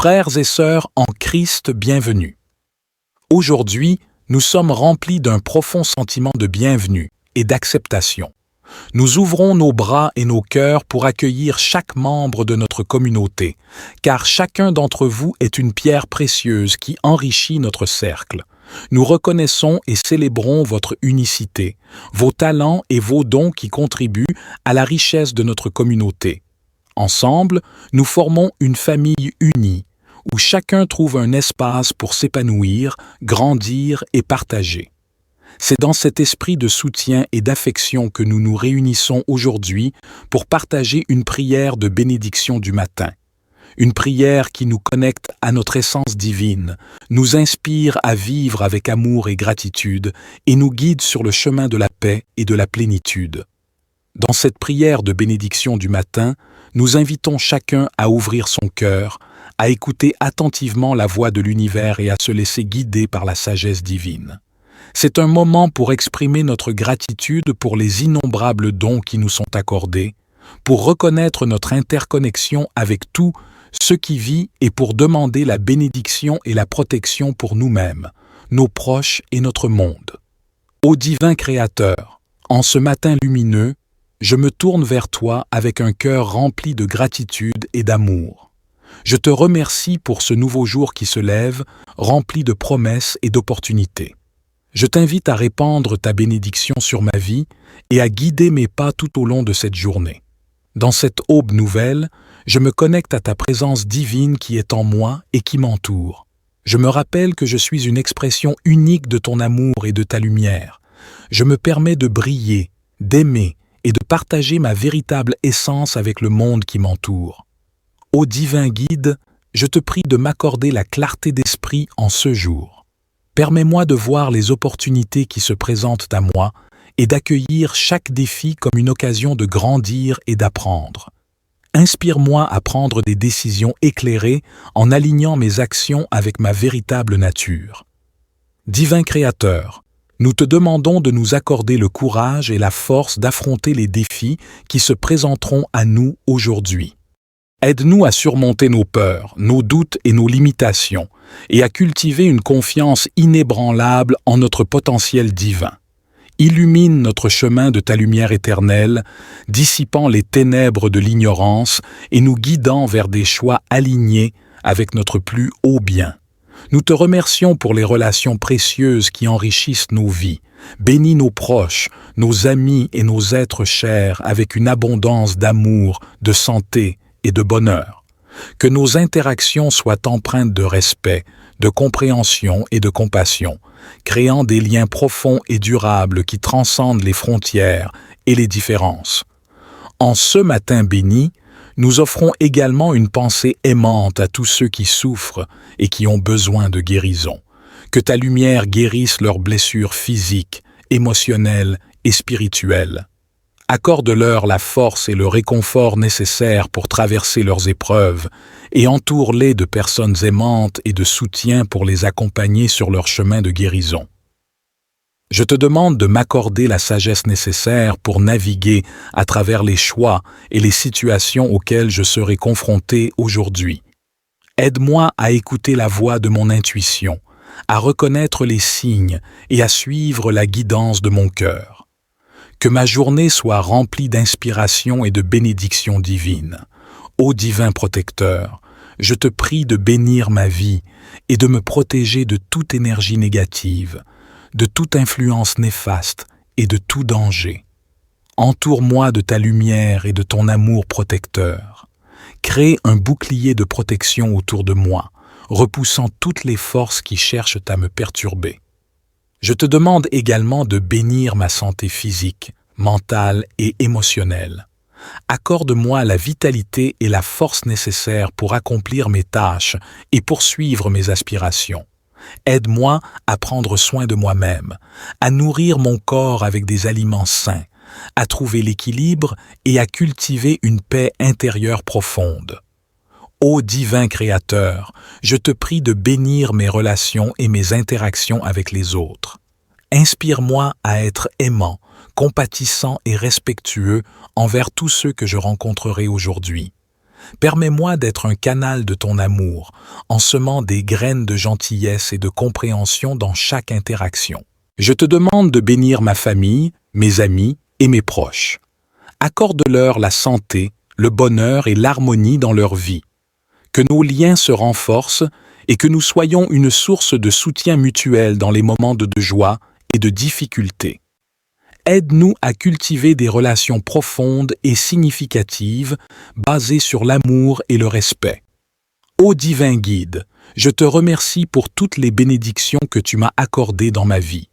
Frères et sœurs en Christ, bienvenue. Aujourd'hui, nous sommes remplis d'un profond sentiment de bienvenue et d'acceptation. Nous ouvrons nos bras et nos cœurs pour accueillir chaque membre de notre communauté, car chacun d'entre vous est une pierre précieuse qui enrichit notre cercle. Nous reconnaissons et célébrons votre unicité, vos talents et vos dons qui contribuent à la richesse de notre communauté. Ensemble, nous formons une famille unie, où chacun trouve un espace pour s'épanouir, grandir et partager. C'est dans cet esprit de soutien et d'affection que nous nous réunissons aujourd'hui pour partager une prière de bénédiction du matin. Une prière qui nous connecte à notre essence divine, nous inspire à vivre avec amour et gratitude et nous guide sur le chemin de la paix et de la plénitude. Dans cette prière de bénédiction du matin, nous invitons chacun à ouvrir son cœur, à écouter attentivement la voix de l'univers et à se laisser guider par la sagesse divine. C'est un moment pour exprimer notre gratitude pour les innombrables dons qui nous sont accordés, pour reconnaître notre interconnexion avec tout ce qui vit et pour demander la bénédiction et la protection pour nous-mêmes, nos proches et notre monde. Ô divin Créateur, en ce matin lumineux, je me tourne vers toi avec un cœur rempli de gratitude et d'amour. Je te remercie pour ce nouveau jour qui se lève, rempli de promesses et d'opportunités. Je t'invite à répandre ta bénédiction sur ma vie et à guider mes pas tout au long de cette journée. Dans cette aube nouvelle, je me connecte à ta présence divine qui est en moi et qui m'entoure. Je me rappelle que je suis une expression unique de ton amour et de ta lumière. Je me permets de briller, d'aimer et de partager ma véritable essence avec le monde qui m'entoure. Ô divin guide, je te prie de m'accorder la clarté d'esprit en ce jour. Permets-moi de voir les opportunités qui se présentent à moi et d'accueillir chaque défi comme une occasion de grandir et d'apprendre. Inspire-moi à prendre des décisions éclairées en alignant mes actions avec ma véritable nature. Divin Créateur, nous te demandons de nous accorder le courage et la force d'affronter les défis qui se présenteront à nous aujourd'hui. Aide-nous à surmonter nos peurs, nos doutes et nos limitations, et à cultiver une confiance inébranlable en notre potentiel divin. Illumine notre chemin de ta lumière éternelle, dissipant les ténèbres de l'ignorance et nous guidant vers des choix alignés avec notre plus haut bien. Nous te remercions pour les relations précieuses qui enrichissent nos vies. Bénis nos proches, nos amis et nos êtres chers avec une abondance d'amour, de santé et de bonheur. Que nos interactions soient empreintes de respect, de compréhension et de compassion, créant des liens profonds et durables qui transcendent les frontières et les différences. En ce matin béni, nous offrons également une pensée aimante à tous ceux qui souffrent et qui ont besoin de guérison. Que ta lumière guérisse leurs blessures physiques, émotionnelles et spirituelles. Accorde-leur la force et le réconfort nécessaires pour traverser leurs épreuves et entoure-les de personnes aimantes et de soutien pour les accompagner sur leur chemin de guérison. Je te demande de m'accorder la sagesse nécessaire pour naviguer à travers les choix et les situations auxquelles je serai confronté aujourd'hui. Aide-moi à écouter la voix de mon intuition, à reconnaître les signes et à suivre la guidance de mon cœur. Que ma journée soit remplie d'inspiration et de bénédictions divines. Ô divin protecteur, je te prie de bénir ma vie et de me protéger de toute énergie négative, de toute influence néfaste et de tout danger. Entoure-moi de ta lumière et de ton amour protecteur. Crée un bouclier de protection autour de moi, repoussant toutes les forces qui cherchent à me perturber. Je te demande également de bénir ma santé physique, mentale et émotionnelle. Accorde-moi la vitalité et la force nécessaires pour accomplir mes tâches et poursuivre mes aspirations. Aide-moi à prendre soin de moi-même, à nourrir mon corps avec des aliments sains, à trouver l'équilibre et à cultiver une paix intérieure profonde. Ô divin Créateur, je te prie de bénir mes relations et mes interactions avec les autres. Inspire-moi à être aimant, compatissant et respectueux envers tous ceux que je rencontrerai aujourd'hui. Permets-moi d'être un canal de ton amour, en semant des graines de gentillesse et de compréhension dans chaque interaction. Je te demande de bénir ma famille, mes amis et mes proches. Accorde-leur la santé, le bonheur et l'harmonie dans leur vie. Que nos liens se renforcent et que nous soyons une source de soutien mutuel dans les moments de joie et de difficulté. Aide-nous à cultiver des relations profondes et significatives basées sur l'amour et le respect. Ô divin guide, je te remercie pour toutes les bénédictions que tu m'as accordées dans ma vie.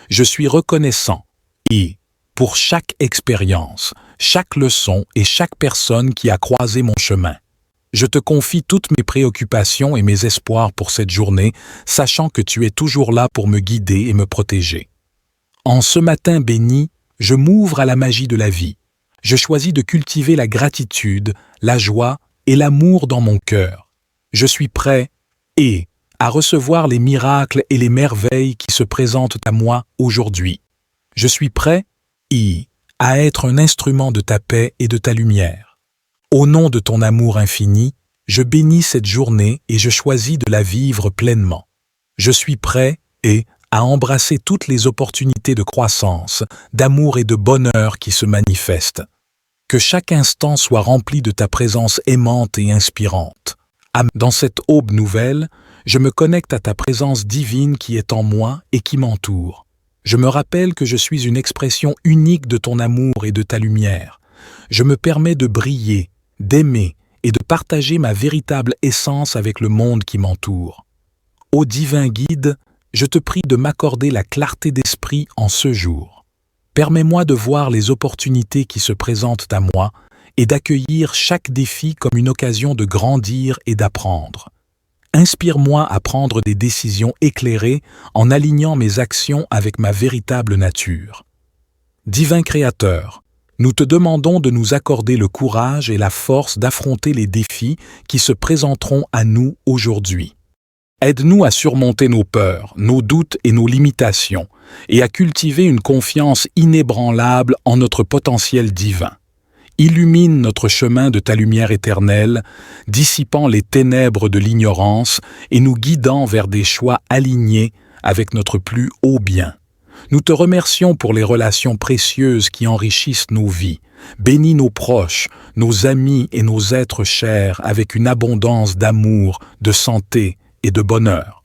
Je suis reconnaissant et, pour chaque expérience, chaque leçon et chaque personne qui a croisé mon chemin. Je te confie toutes mes préoccupations et mes espoirs pour cette journée, sachant que tu es toujours là pour me guider et me protéger. En ce matin béni, je m'ouvre à la magie de la vie. Je choisis de cultiver la gratitude, la joie et l'amour dans mon cœur. Je suis prêt à recevoir les miracles et les merveilles qui se présentent à moi aujourd'hui. Je suis prêt à être un instrument de ta paix et de ta lumière. Au nom de ton amour infini, je bénis cette journée et je choisis de la vivre pleinement. Je suis prêt à embrasser toutes les opportunités de croissance, d'amour et de bonheur qui se manifestent. Que chaque instant soit rempli de ta présence aimante et inspirante. Dans cette aube nouvelle, je me connecte à ta présence divine qui est en moi et qui m'entoure. Je me rappelle que je suis une expression unique de ton amour et de ta lumière. Je me permets de briller, d'aimer et de partager ma véritable essence avec le monde qui m'entoure. Ô divin guide, je te prie de m'accorder la clarté d'esprit en ce jour. Permets-moi de voir les opportunités qui se présentent à moi et d'accueillir chaque défi comme une occasion de grandir et d'apprendre. Inspire-moi à prendre des décisions éclairées en alignant mes actions avec ma véritable nature. Divin Créateur, nous te demandons de nous accorder le courage et la force d'affronter les défis qui se présenteront à nous aujourd'hui. Aide-nous à surmonter nos peurs, nos doutes et nos limitations, et à cultiver une confiance inébranlable en notre potentiel divin. Illumine notre chemin de ta lumière éternelle, dissipant les ténèbres de l'ignorance et nous guidant vers des choix alignés avec notre plus haut bien. Nous te remercions pour les relations précieuses qui enrichissent nos vies. Bénis nos proches, nos amis et nos êtres chers avec une abondance d'amour, de santé et de bonheur.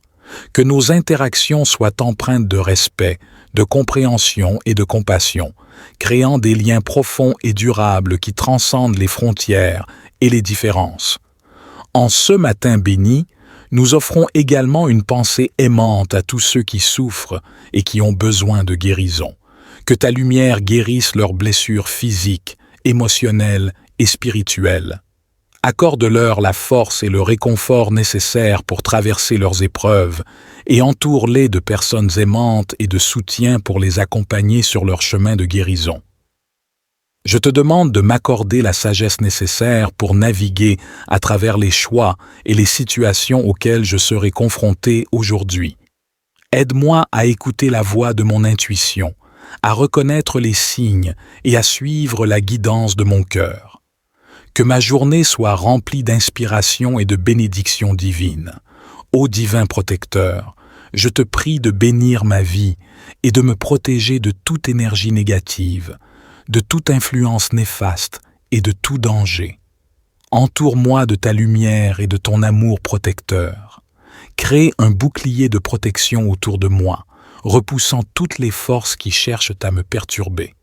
Que nos interactions soient empreintes de respect, de compréhension et de compassion, créant des liens profonds et durables qui transcendent les frontières et les différences. En ce matin béni, nous offrons également une pensée aimante à tous ceux qui souffrent et qui ont besoin de guérison. Que ta lumière guérisse leurs blessures physiques, émotionnelles et spirituelles. Accorde-leur la force et le réconfort nécessaires pour traverser leurs épreuves et entoure-les de personnes aimantes et de soutien pour les accompagner sur leur chemin de guérison. Je te demande de m'accorder la sagesse nécessaire pour naviguer à travers les choix et les situations auxquelles je serai confronté aujourd'hui. Aide-moi à écouter la voix de mon intuition, à reconnaître les signes et à suivre la guidance de mon cœur. Que ma journée soit remplie d'inspiration et de bénédictions divines. Ô divin protecteur, je te prie de bénir ma vie et de me protéger de toute énergie négative, de toute influence néfaste et de tout danger. Entoure-moi de ta lumière et de ton amour protecteur. Crée un bouclier de protection autour de moi, repoussant toutes les forces qui cherchent à me perturber.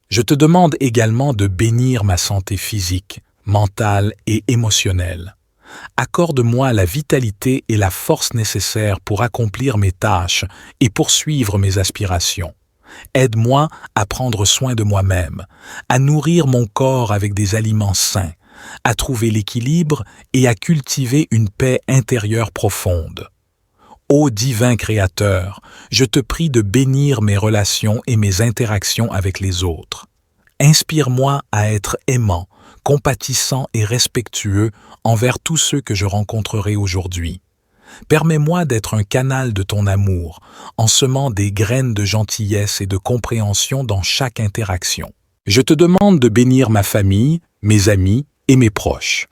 Je te demande également de bénir ma santé physique, mentale et émotionnelle. Accorde-moi la vitalité et la force nécessaires pour accomplir mes tâches et poursuivre mes aspirations. Aide-moi à prendre soin de moi-même, à nourrir mon corps avec des aliments sains, à trouver l'équilibre et à cultiver une paix intérieure profonde. Ô divin Créateur, je te prie de bénir mes relations et mes interactions avec les autres. Inspire-moi à être aimant, compatissant et respectueux envers tous ceux que je rencontrerai aujourd'hui. Permets-moi d'être un canal de ton amour, en semant des graines de gentillesse et de compréhension dans chaque interaction. Je te demande de bénir ma famille, mes amis et mes proches.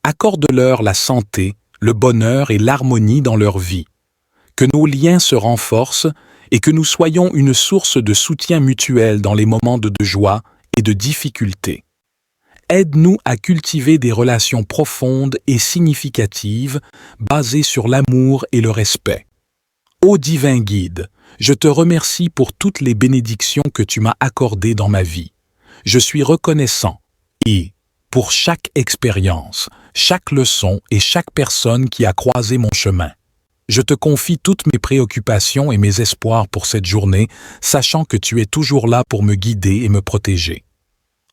Accorde-leur la santé, le bonheur et l'harmonie dans leur vie. Que nos liens se renforcent et que nous soyons une source de soutien mutuel dans les moments de joie et de difficulté. Aide-nous à cultiver des relations profondes et significatives basées sur l'amour et le respect. Ô divin guide, je te remercie pour toutes les bénédictions que tu m'as accordées dans ma vie. Je suis reconnaissant et, pour chaque expérience, chaque leçon et chaque personne qui a croisé mon chemin. Je te confie toutes mes préoccupations et mes espoirs pour cette journée, sachant que tu es toujours là pour me guider et me protéger.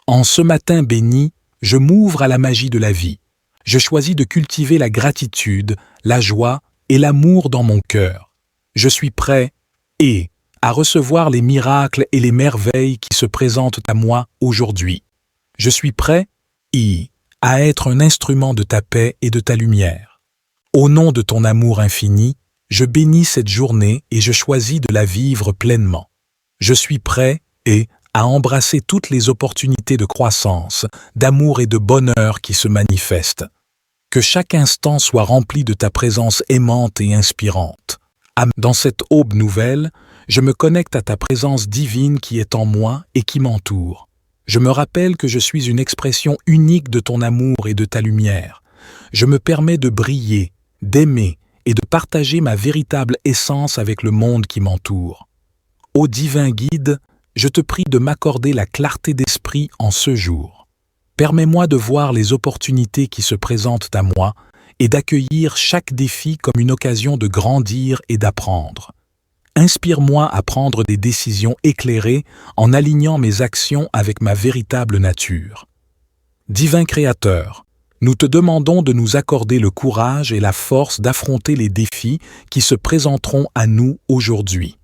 En ce matin béni, je m'ouvre à la magie de la vie. Je choisis de cultiver la gratitude, la joie et l'amour dans mon cœur. Je suis prêt à recevoir les miracles et les merveilles qui se présentent à moi aujourd'hui. Je suis prêt à être un instrument de ta paix et de ta lumière. Au nom de ton amour infini, je bénis cette journée et je choisis de la vivre pleinement. Je suis prêt à embrasser toutes les opportunités de croissance, d'amour et de bonheur qui se manifestent. Que chaque instant soit rempli de ta présence aimante et inspirante. Dans cette aube nouvelle, je me connecte à ta présence divine qui est en moi et qui m'entoure. Je me rappelle que je suis une expression unique de ton amour et de ta lumière. Je me permets de briller, d'aimer et de partager ma véritable essence avec le monde qui m'entoure. Ô divin guide, je te prie de m'accorder la clarté d'esprit en ce jour. Permets-moi de voir les opportunités qui se présentent à moi et d'accueillir chaque défi comme une occasion de grandir et d'apprendre. Inspire-moi à prendre des décisions éclairées en alignant mes actions avec ma véritable nature. Divin Créateur, nous te demandons de nous accorder le courage et la force d'affronter les défis qui se présenteront à nous aujourd'hui.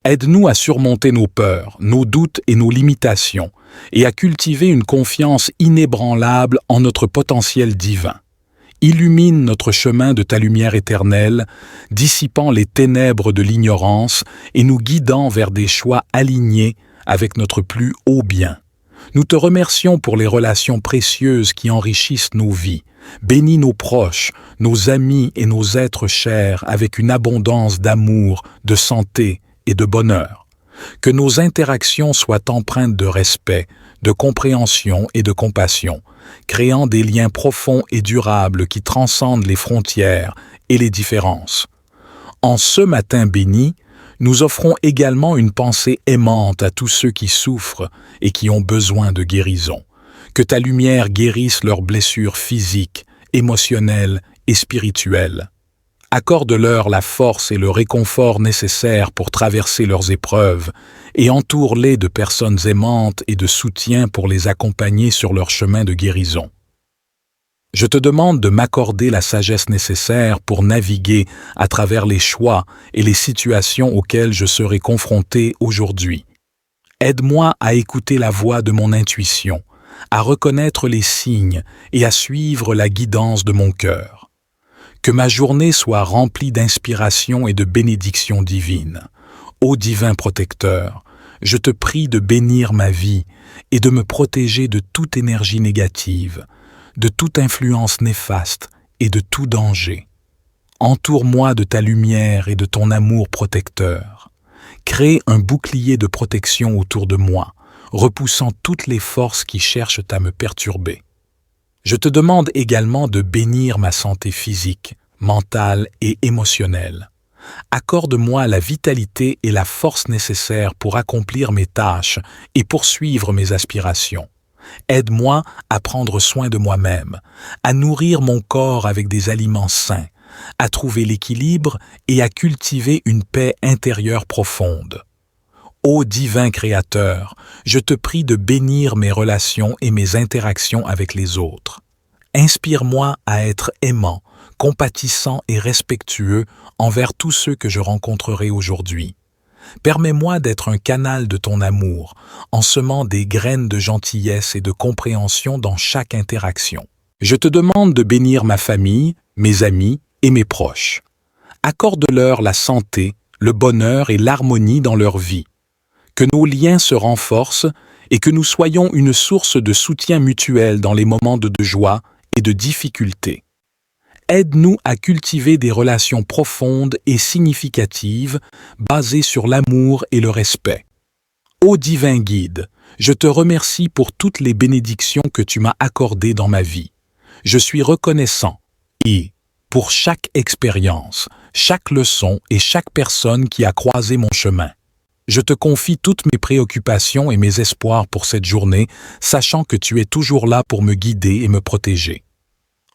Aide-nous à surmonter nos peurs, nos doutes et nos limitations, et à cultiver une confiance inébranlable en notre potentiel divin. Illumine notre chemin de ta lumière éternelle, dissipant les ténèbres de l'ignorance et nous guidant vers des choix alignés avec notre plus haut bien. Nous te remercions pour les relations précieuses qui enrichissent nos vies. Bénis nos proches, nos amis et nos êtres chers avec une abondance d'amour, de santé et de bonheur. Que nos interactions soient empreintes de respect, de compréhension et de compassion, créant des liens profonds et durables qui transcendent les frontières et les différences. En ce matin béni, nous offrons également une pensée aimante à tous ceux qui souffrent et qui ont besoin de guérison. Que ta lumière guérisse leurs blessures physiques, émotionnelles et spirituelles. Accorde-leur la force et le réconfort nécessaires pour traverser leurs épreuves et entoure-les de personnes aimantes et de soutien pour les accompagner sur leur chemin de guérison. Je te demande de m'accorder la sagesse nécessaire pour naviguer à travers les choix et les situations auxquelles je serai confronté aujourd'hui. Aide-moi à écouter la voix de mon intuition, à reconnaître les signes et à suivre la guidance de mon cœur. Que ma journée soit remplie d'inspiration et de bénédictions divines. Ô divin protecteur, je te prie de bénir ma vie et de me protéger de toute énergie négative, de toute influence néfaste et de tout danger. Entoure-moi de ta lumière et de ton amour protecteur. Crée un bouclier de protection autour de moi, repoussant toutes les forces qui cherchent à me perturber. Je te demande également de bénir ma santé physique, mentale et émotionnelle. Accorde-moi la vitalité et la force nécessaires pour accomplir mes tâches et poursuivre mes aspirations. Aide-moi à prendre soin de moi-même, à nourrir mon corps avec des aliments sains, à trouver l'équilibre et à cultiver une paix intérieure profonde. Ô divin Créateur, je te prie de bénir mes relations et mes interactions avec les autres. Inspire-moi à être aimant, compatissant et respectueux envers tous ceux que je rencontrerai aujourd'hui. Permets-moi d'être un canal de ton amour, en semant des graines de gentillesse et de compréhension dans chaque interaction. Je te demande de bénir ma famille, mes amis et mes proches. Accorde-leur la santé, le bonheur et l'harmonie dans leur vie. Que nos liens se renforcent et que nous soyons une source de soutien mutuel dans les moments de joie et de difficultés. Aide-nous à cultiver des relations profondes et significatives basées sur l'amour et le respect. Ô divin guide, je te remercie pour toutes les bénédictions que tu m'as accordées dans ma vie. Je suis reconnaissant et pour chaque expérience, chaque leçon et chaque personne qui a croisé mon chemin. Je te confie toutes mes préoccupations et mes espoirs pour cette journée, sachant que tu es toujours là pour me guider et me protéger.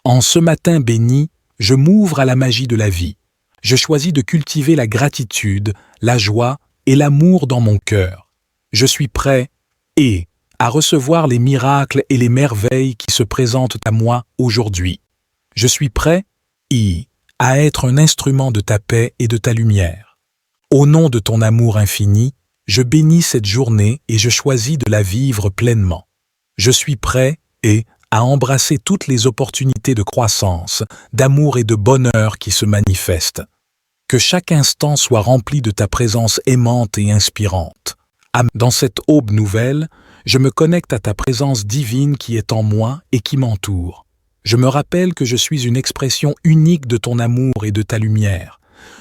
En ce matin béni, je m'ouvre à la magie de la vie. Je choisis de cultiver la gratitude, la joie et l'amour dans mon cœur. Je suis prêt à recevoir les miracles et les merveilles qui se présentent à moi aujourd'hui. Je suis prêt à être un instrument de ta paix et de ta lumière. Au nom de ton amour infini, je bénis cette journée et je choisis de la vivre pleinement. Je suis prêt à embrasser toutes les opportunités de croissance, d'amour et de bonheur qui se manifestent. Que chaque instant soit rempli de ta présence aimante et inspirante. Dans cette aube nouvelle, je me connecte à ta présence divine qui est en moi et qui m'entoure. Je me rappelle que je suis une expression unique de ton amour et de ta lumière.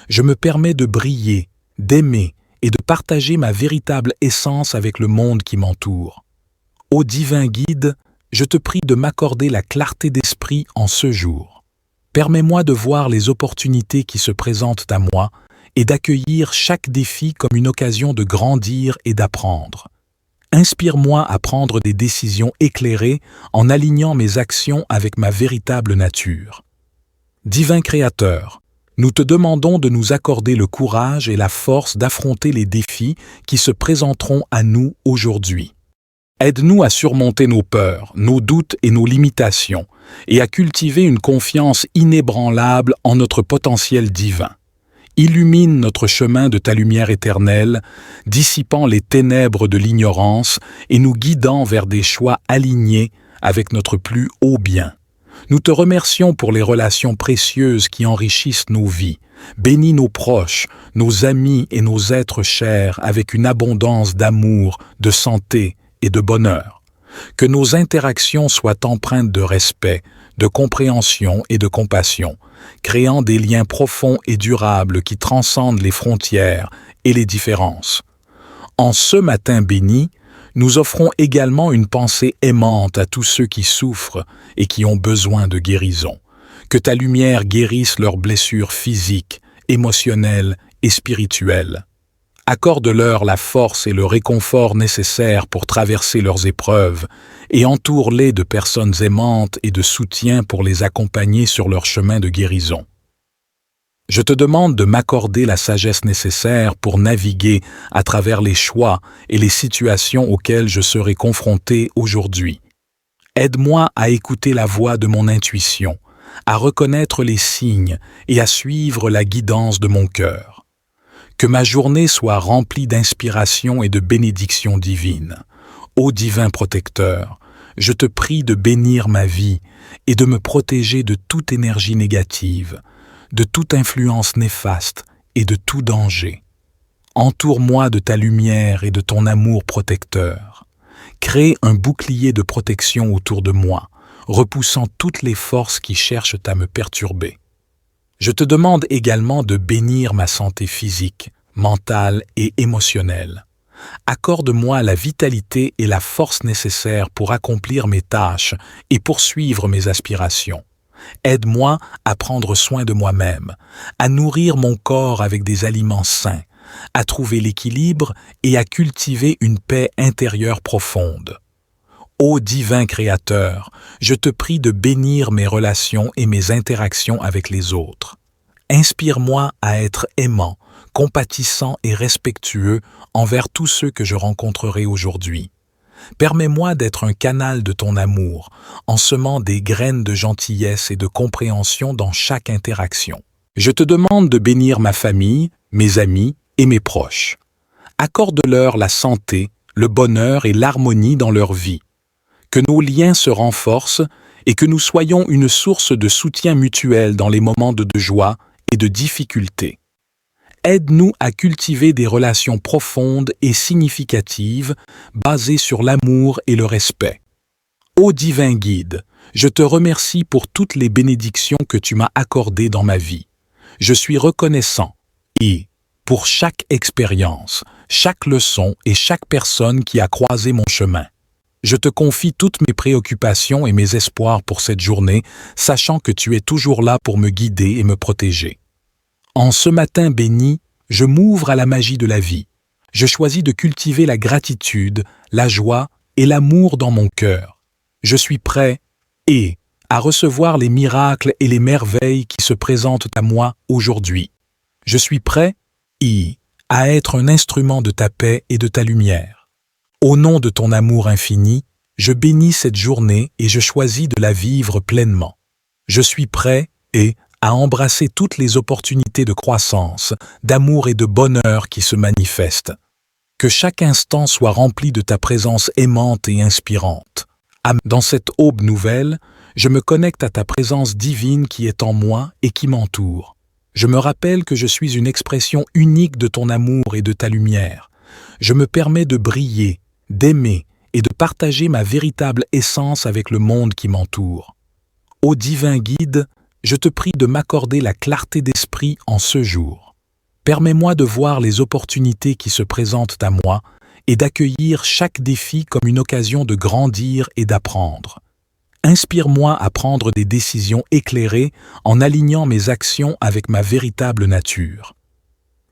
Je me permets de briller, d'aimer et de partager ma véritable essence avec le monde qui m'entoure. Ô divin guide, je te prie de m'accorder la clarté d'esprit en ce jour. Permets-moi de voir les opportunités qui se présentent à moi et d'accueillir chaque défi comme une occasion de grandir et d'apprendre. Inspire-moi à prendre des décisions éclairées en alignant mes actions avec ma véritable nature. Divin Créateur, nous te demandons de nous accorder le courage et la force d'affronter les défis qui se présenteront à nous aujourd'hui. Aide-nous à surmonter nos peurs, nos doutes et nos limitations, et à cultiver une confiance inébranlable en notre potentiel divin. Illumine notre chemin de ta lumière éternelle, dissipant les ténèbres de l'ignorance et nous guidant vers des choix alignés avec notre plus haut bien. Nous te remercions pour les relations précieuses qui enrichissent nos vies. Bénis nos proches, nos amis et nos êtres chers avec une abondance d'amour, de santé et de bonheur. Que nos interactions soient empreintes de respect, de compréhension et de compassion, créant des liens profonds et durables qui transcendent les frontières et les différences. En ce matin béni, nous offrons également une pensée aimante à tous ceux qui souffrent et qui ont besoin de guérison. Que ta lumière guérisse leurs blessures physiques, émotionnelles et spirituelles. Accorde-leur la force et le réconfort nécessaires pour traverser leurs épreuves et entoure-les de personnes aimantes et de soutien pour les accompagner sur leur chemin de guérison. Je te demande de m'accorder la sagesse nécessaire pour naviguer à travers les choix et les situations auxquelles je serai confronté aujourd'hui. Aide-moi à écouter la voix de mon intuition, à reconnaître les signes et à suivre la guidance de mon cœur. Que ma journée soit remplie d'inspiration et de bénédictions divines. Ô divin protecteur, je te prie de bénir ma vie et de me protéger de toute énergie négative, de toute influence néfaste et de tout danger. Entoure-moi de ta lumière et de ton amour protecteur. Crée un bouclier de protection autour de moi, repoussant toutes les forces qui cherchent à me perturber. Je te demande également de bénir ma santé physique, mentale et émotionnelle. Accorde-moi la vitalité et la force nécessaires pour accomplir mes tâches et poursuivre mes aspirations. Aide-moi à prendre soin de moi-même, à nourrir mon corps avec des aliments sains, à trouver l'équilibre et à cultiver une paix intérieure profonde. Ô divin Créateur, je te prie de bénir mes relations et mes interactions avec les autres. Inspire-moi à être aimant, compatissant et respectueux envers tous ceux que je rencontrerai aujourd'hui. Permets-moi d'être un canal de ton amour, en semant des graines de gentillesse et de compréhension dans chaque interaction. Je te demande de bénir ma famille, mes amis et mes proches. Accorde-leur la santé, le bonheur et l'harmonie dans leur vie. Que nos liens se renforcent et que nous soyons une source de soutien mutuel dans les moments de joie et de difficulté. Aide-nous à cultiver des relations profondes et significatives basées sur l'amour et le respect. Ô divin guide, je te remercie pour toutes les bénédictions que tu m'as accordées dans ma vie. Je suis reconnaissant et, pour chaque expérience, chaque leçon et chaque personne qui a croisé mon chemin. Je te confie toutes mes préoccupations et mes espoirs pour cette journée, sachant que tu es toujours là pour me guider et me protéger. En ce matin béni, je m'ouvre à la magie de la vie. Je choisis de cultiver la gratitude, la joie et l'amour dans mon cœur. Je suis prêt à recevoir les miracles et les merveilles qui se présentent à moi aujourd'hui. Je suis prêt à être un instrument de ta paix et de ta lumière. Au nom de ton amour infini, je bénis cette journée et je choisis de la vivre pleinement. Je suis prêt à embrasser toutes les opportunités de croissance, d'amour et de bonheur qui se manifestent. Que chaque instant soit rempli de ta présence aimante et inspirante. Dans cette aube nouvelle, je me connecte à ta présence divine qui est en moi et qui m'entoure. Je me rappelle que je suis une expression unique de ton amour et de ta lumière. Je me permets de briller, d'aimer et de partager ma véritable essence avec le monde qui m'entoure. Ô divin guide, je te prie de m'accorder la clarté d'esprit en ce jour. Permets-moi de voir les opportunités qui se présentent à moi et d'accueillir chaque défi comme une occasion de grandir et d'apprendre. Inspire-moi à prendre des décisions éclairées en alignant mes actions avec ma véritable nature.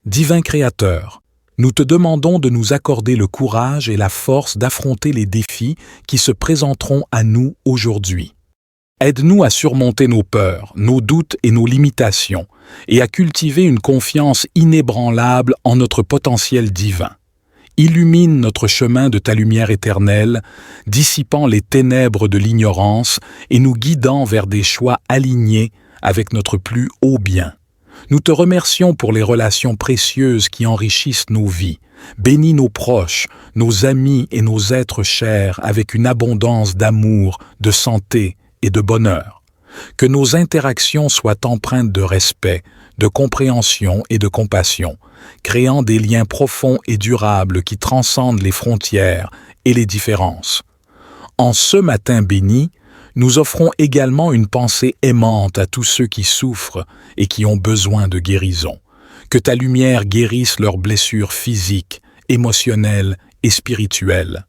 Divin Créateur, nous te demandons de nous accorder le courage et la force d'affronter les défis qui se présenteront à nous aujourd'hui. Aide-nous à surmonter nos peurs, nos doutes et nos limitations, et à cultiver une confiance inébranlable en notre potentiel divin. Illumine notre chemin de ta lumière éternelle, dissipant les ténèbres de l'ignorance et nous guidant vers des choix alignés avec notre plus haut bien. Nous te remercions pour les relations précieuses qui enrichissent nos vies. Bénis nos proches, nos amis et nos êtres chers avec une abondance d'amour, de santé et de bonheur. Que nos interactions soient empreintes de respect, de compréhension et de compassion, créant des liens profonds et durables qui transcendent les frontières et les différences. En ce matin béni, nous offrons également une pensée aimante à tous ceux qui souffrent et qui ont besoin de guérison. Que ta lumière guérisse leurs blessures physiques, émotionnelles et spirituelles.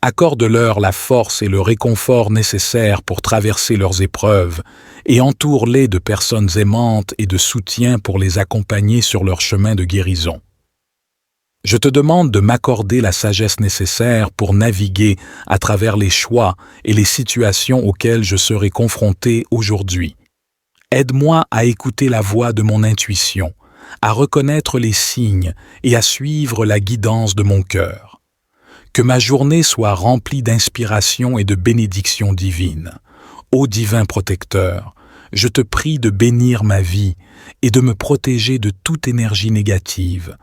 Accorde-leur la force et le réconfort nécessaires pour traverser leurs épreuves et entoure-les de personnes aimantes et de soutien pour les accompagner sur leur chemin de guérison. Je te demande de m'accorder la sagesse nécessaire pour naviguer à travers les choix et les situations auxquelles je serai confronté aujourd'hui. Aide-moi à écouter la voix de mon intuition, à reconnaître les signes et à suivre la guidance de mon cœur. Que ma journée soit remplie d'inspiration et de bénédictions divines. Ô divin protecteur, je te prie de bénir ma vie et de me protéger de toute énergie négative,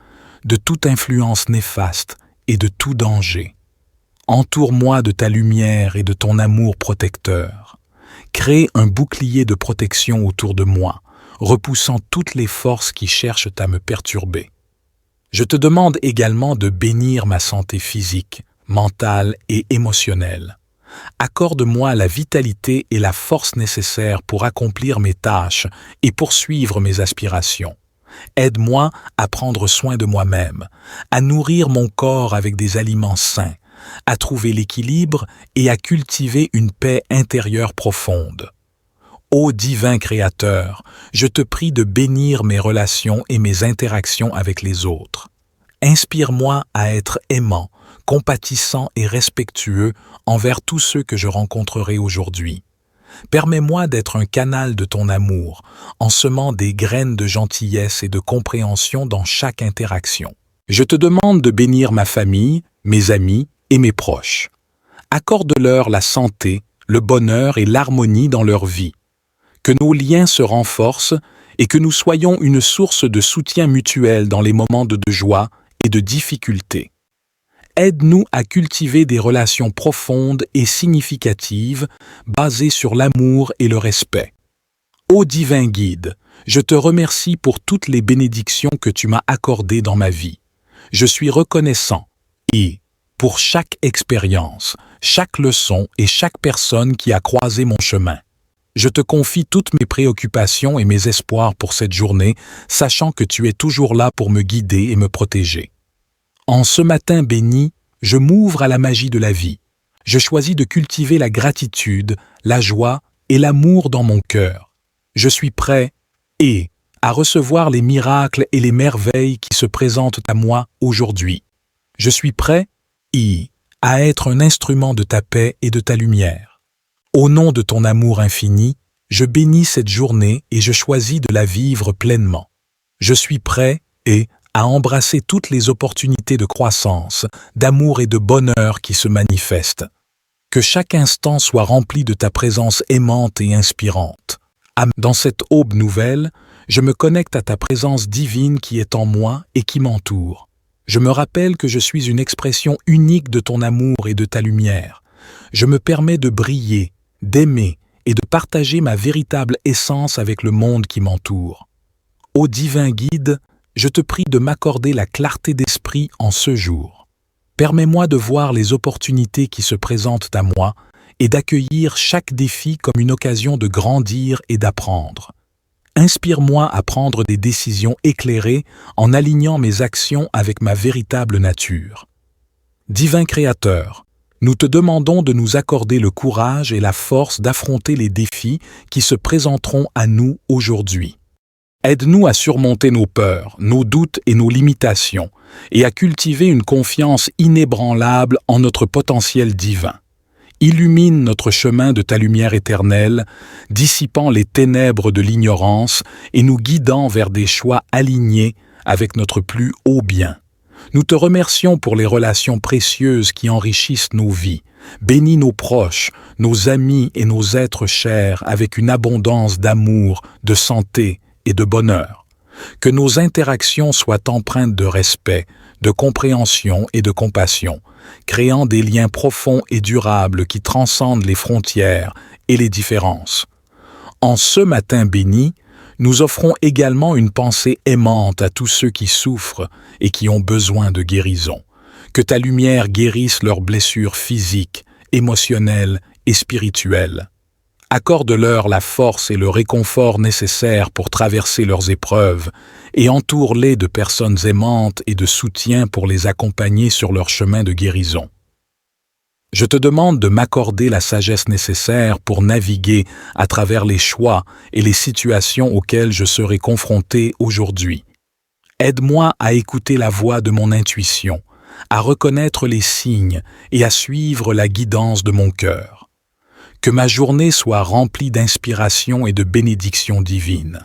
de toute influence néfaste et de tout danger. Entoure-moi de ta lumière et de ton amour protecteur. Crée un bouclier de protection autour de moi, repoussant toutes les forces qui cherchent à me perturber. Je te demande également de bénir ma santé physique, mentale et émotionnelle. Accorde-moi la vitalité et la force nécessaires pour accomplir mes tâches et poursuivre mes aspirations. Aide-moi à prendre soin de moi-même, à nourrir mon corps avec des aliments sains, à trouver l'équilibre et à cultiver une paix intérieure profonde. Ô divin Créateur, je te prie de bénir mes relations et mes interactions avec les autres. Inspire-moi à être aimant, compatissant et respectueux envers tous ceux que je rencontrerai aujourd'hui. Permets-moi d'être un canal de ton amour, en semant des graines de gentillesse et de compréhension dans chaque interaction. Je te demande de bénir ma famille, mes amis et mes proches. Accorde-leur la santé, le bonheur et l'harmonie dans leur vie. Que nos liens se renforcent et que nous soyons une source de soutien mutuel dans les moments de joie et de difficulté. Aide-nous à cultiver des relations profondes et significatives basées sur l'amour et le respect. Ô divin guide, je te remercie pour toutes les bénédictions que tu m'as accordées dans ma vie. Je suis reconnaissant pour chaque expérience, chaque leçon et chaque personne qui a croisé mon chemin. Je te confie toutes mes préoccupations et mes espoirs pour cette journée, sachant que tu es toujours là pour me guider et me protéger. En ce matin béni, je m'ouvre à la magie de la vie. Je choisis de cultiver la gratitude, la joie et l'amour dans mon cœur. Je suis prêt à recevoir les miracles et les merveilles qui se présentent à moi aujourd'hui. Je suis prêt à être un instrument de ta paix et de ta lumière. Au nom de ton amour infini, je bénis cette journée et je choisis de la vivre pleinement. Je suis prêt à embrasser toutes les opportunités de croissance, d'amour et de bonheur qui se manifestent. Que chaque instant soit rempli de ta présence aimante et inspirante. Dans cette aube nouvelle, je me connecte à ta présence divine qui est en moi et qui m'entoure. Je me rappelle que je suis une expression unique de ton amour et de ta lumière. Je me permets de briller, d'aimer et de partager ma véritable essence avec le monde qui m'entoure. Ô divin guide, je te prie de m'accorder la clarté d'esprit en ce jour. Permets-moi de voir les opportunités qui se présentent à moi et d'accueillir chaque défi comme une occasion de grandir et d'apprendre. Inspire-moi à prendre des décisions éclairées en alignant mes actions avec ma véritable nature. Divin Créateur, nous te demandons de nous accorder le courage et la force d'affronter les défis qui se présenteront à nous aujourd'hui. Aide-nous à surmonter nos peurs, nos doutes et nos limitations, et à cultiver une confiance inébranlable en notre potentiel divin. Illumine notre chemin de ta lumière éternelle, dissipant les ténèbres de l'ignorance et nous guidant vers des choix alignés avec notre plus haut bien. Nous te remercions pour les relations précieuses qui enrichissent nos vies. Bénis nos proches, nos amis et nos êtres chers avec une abondance d'amour, de santé et de bonheur. Que nos interactions soient empreintes de respect, de compréhension et de compassion, créant des liens profonds et durables qui transcendent les frontières et les différences. En ce matin béni, nous offrons également une pensée aimante à tous ceux qui souffrent et qui ont besoin de guérison. Que ta lumière guérisse leurs blessures physiques, émotionnelles et spirituelles. Accorde-leur la force et le réconfort nécessaires pour traverser leurs épreuves et entoure-les de personnes aimantes et de soutien pour les accompagner sur leur chemin de guérison. Je te demande de m'accorder la sagesse nécessaire pour naviguer à travers les choix et les situations auxquelles je serai confronté aujourd'hui. Aide-moi à écouter la voix de mon intuition, à reconnaître les signes et à suivre la guidance de mon cœur. Que ma journée soit remplie d'inspiration et de bénédictions divines.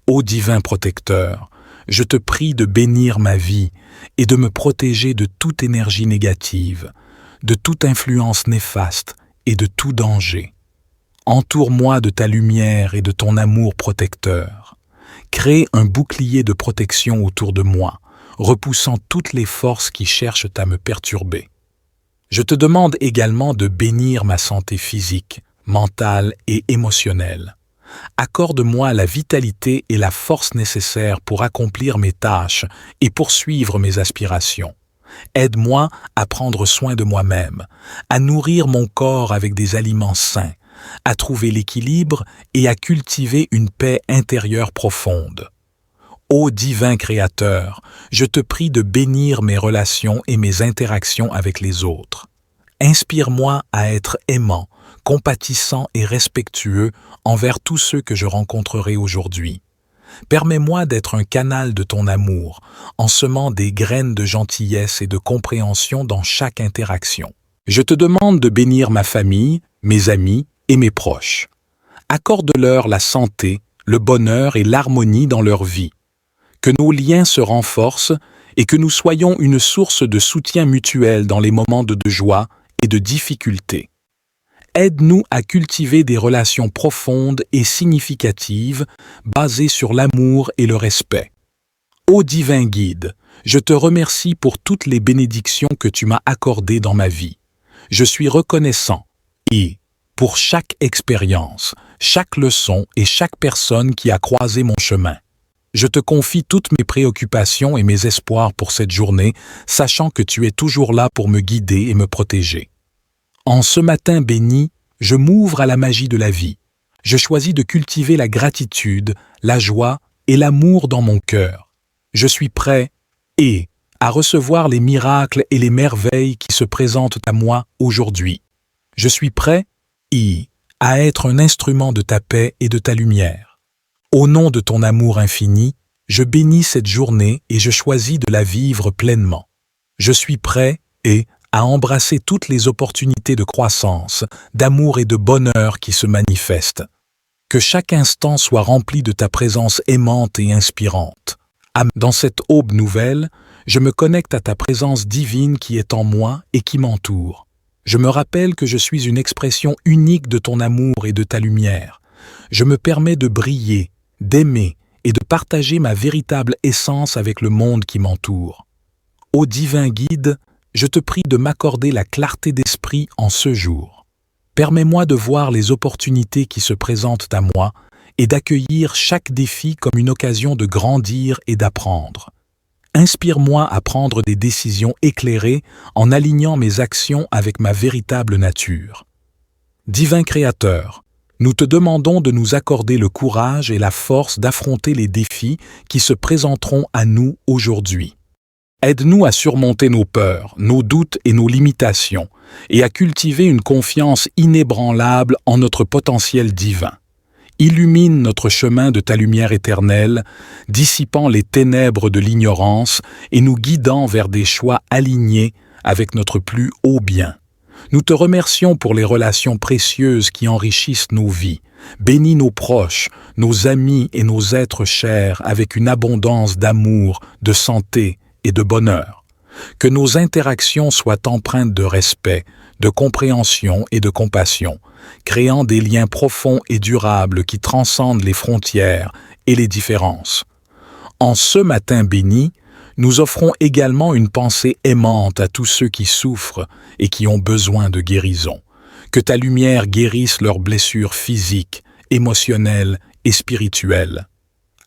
Ô divin protecteur, je te prie de bénir ma vie et de me protéger de toute énergie négative, de toute influence néfaste et de tout danger. Entoure-moi de ta lumière et de ton amour protecteur. Crée un bouclier de protection autour de moi, repoussant toutes les forces qui cherchent à me perturber. Je te demande également de bénir ma santé physique, mentale et émotionnelle. Accorde-moi la vitalité et la force nécessaires pour accomplir mes tâches et poursuivre mes aspirations. Aide-moi à prendre soin de moi-même, à nourrir mon corps avec des aliments sains, à trouver l'équilibre et à cultiver une paix intérieure profonde. Ô divin Créateur, je te prie de bénir mes relations et mes interactions avec les autres. Inspire-moi à être aimant, compatissant et respectueux envers tous ceux que je rencontrerai aujourd'hui. Permets-moi d'être un canal de ton amour, en semant des graines de gentillesse et de compréhension dans chaque interaction. Je te demande de bénir ma famille, mes amis et mes proches. Accorde-leur la santé, le bonheur et l'harmonie dans leur vie. Que nos liens se renforcent et que nous soyons une source de soutien mutuel dans les moments de joie et de difficulté. Aide-nous à cultiver des relations profondes et significatives basées sur l'amour et le respect. Ô divin guide, je te remercie pour toutes les bénédictions que tu m'as accordées dans ma vie. Je suis reconnaissant pour chaque expérience, chaque leçon et chaque personne qui a croisé mon chemin. Je te confie toutes mes préoccupations et mes espoirs pour cette journée, sachant que tu es toujours là pour me guider et me protéger. En ce matin béni, je m'ouvre à la magie de la vie. Je choisis de cultiver la gratitude, la joie et l'amour dans mon cœur. Je suis prêt à recevoir les miracles et les merveilles qui se présentent à moi aujourd'hui. Je suis prêt à être un instrument de ta paix et de ta lumière. Au nom de ton amour infini, je bénis cette journée et je choisis de la vivre pleinement. Je suis prêt à embrasser toutes les opportunités de croissance, d'amour et de bonheur qui se manifestent. Que chaque instant soit rempli de ta présence aimante et inspirante. Dans cette aube nouvelle, je me connecte à ta présence divine qui est en moi et qui m'entoure. Je me rappelle que je suis une expression unique de ton amour et de ta lumière. Je me permets de briller, d'aimer et de partager ma véritable essence avec le monde qui m'entoure. Ô divin guide, je te prie de m'accorder la clarté d'esprit en ce jour. Permets-moi de voir les opportunités qui se présentent à moi et d'accueillir chaque défi comme une occasion de grandir et d'apprendre. Inspire-moi à prendre des décisions éclairées en alignant mes actions avec ma véritable nature. Divin Créateur, nous te demandons de nous accorder le courage et la force d'affronter les défis qui se présenteront à nous aujourd'hui. Aide-nous à surmonter nos peurs, nos doutes et nos limitations, et à cultiver une confiance inébranlable en notre potentiel divin. Illumine notre chemin de ta lumière éternelle, dissipant les ténèbres de l'ignorance et nous guidant vers des choix alignés avec notre plus haut bien. Nous te remercions pour les relations précieuses qui enrichissent nos vies. Bénis nos proches, nos amis et nos êtres chers avec une abondance d'amour, de santé et de bonheur. Que nos interactions soient empreintes de respect, de compréhension et de compassion, créant des liens profonds et durables qui transcendent les frontières et les différences. En ce matin béni, nous offrons également une pensée aimante à tous ceux qui souffrent et qui ont besoin de guérison. Que ta lumière guérisse leurs blessures physiques, émotionnelles et spirituelles.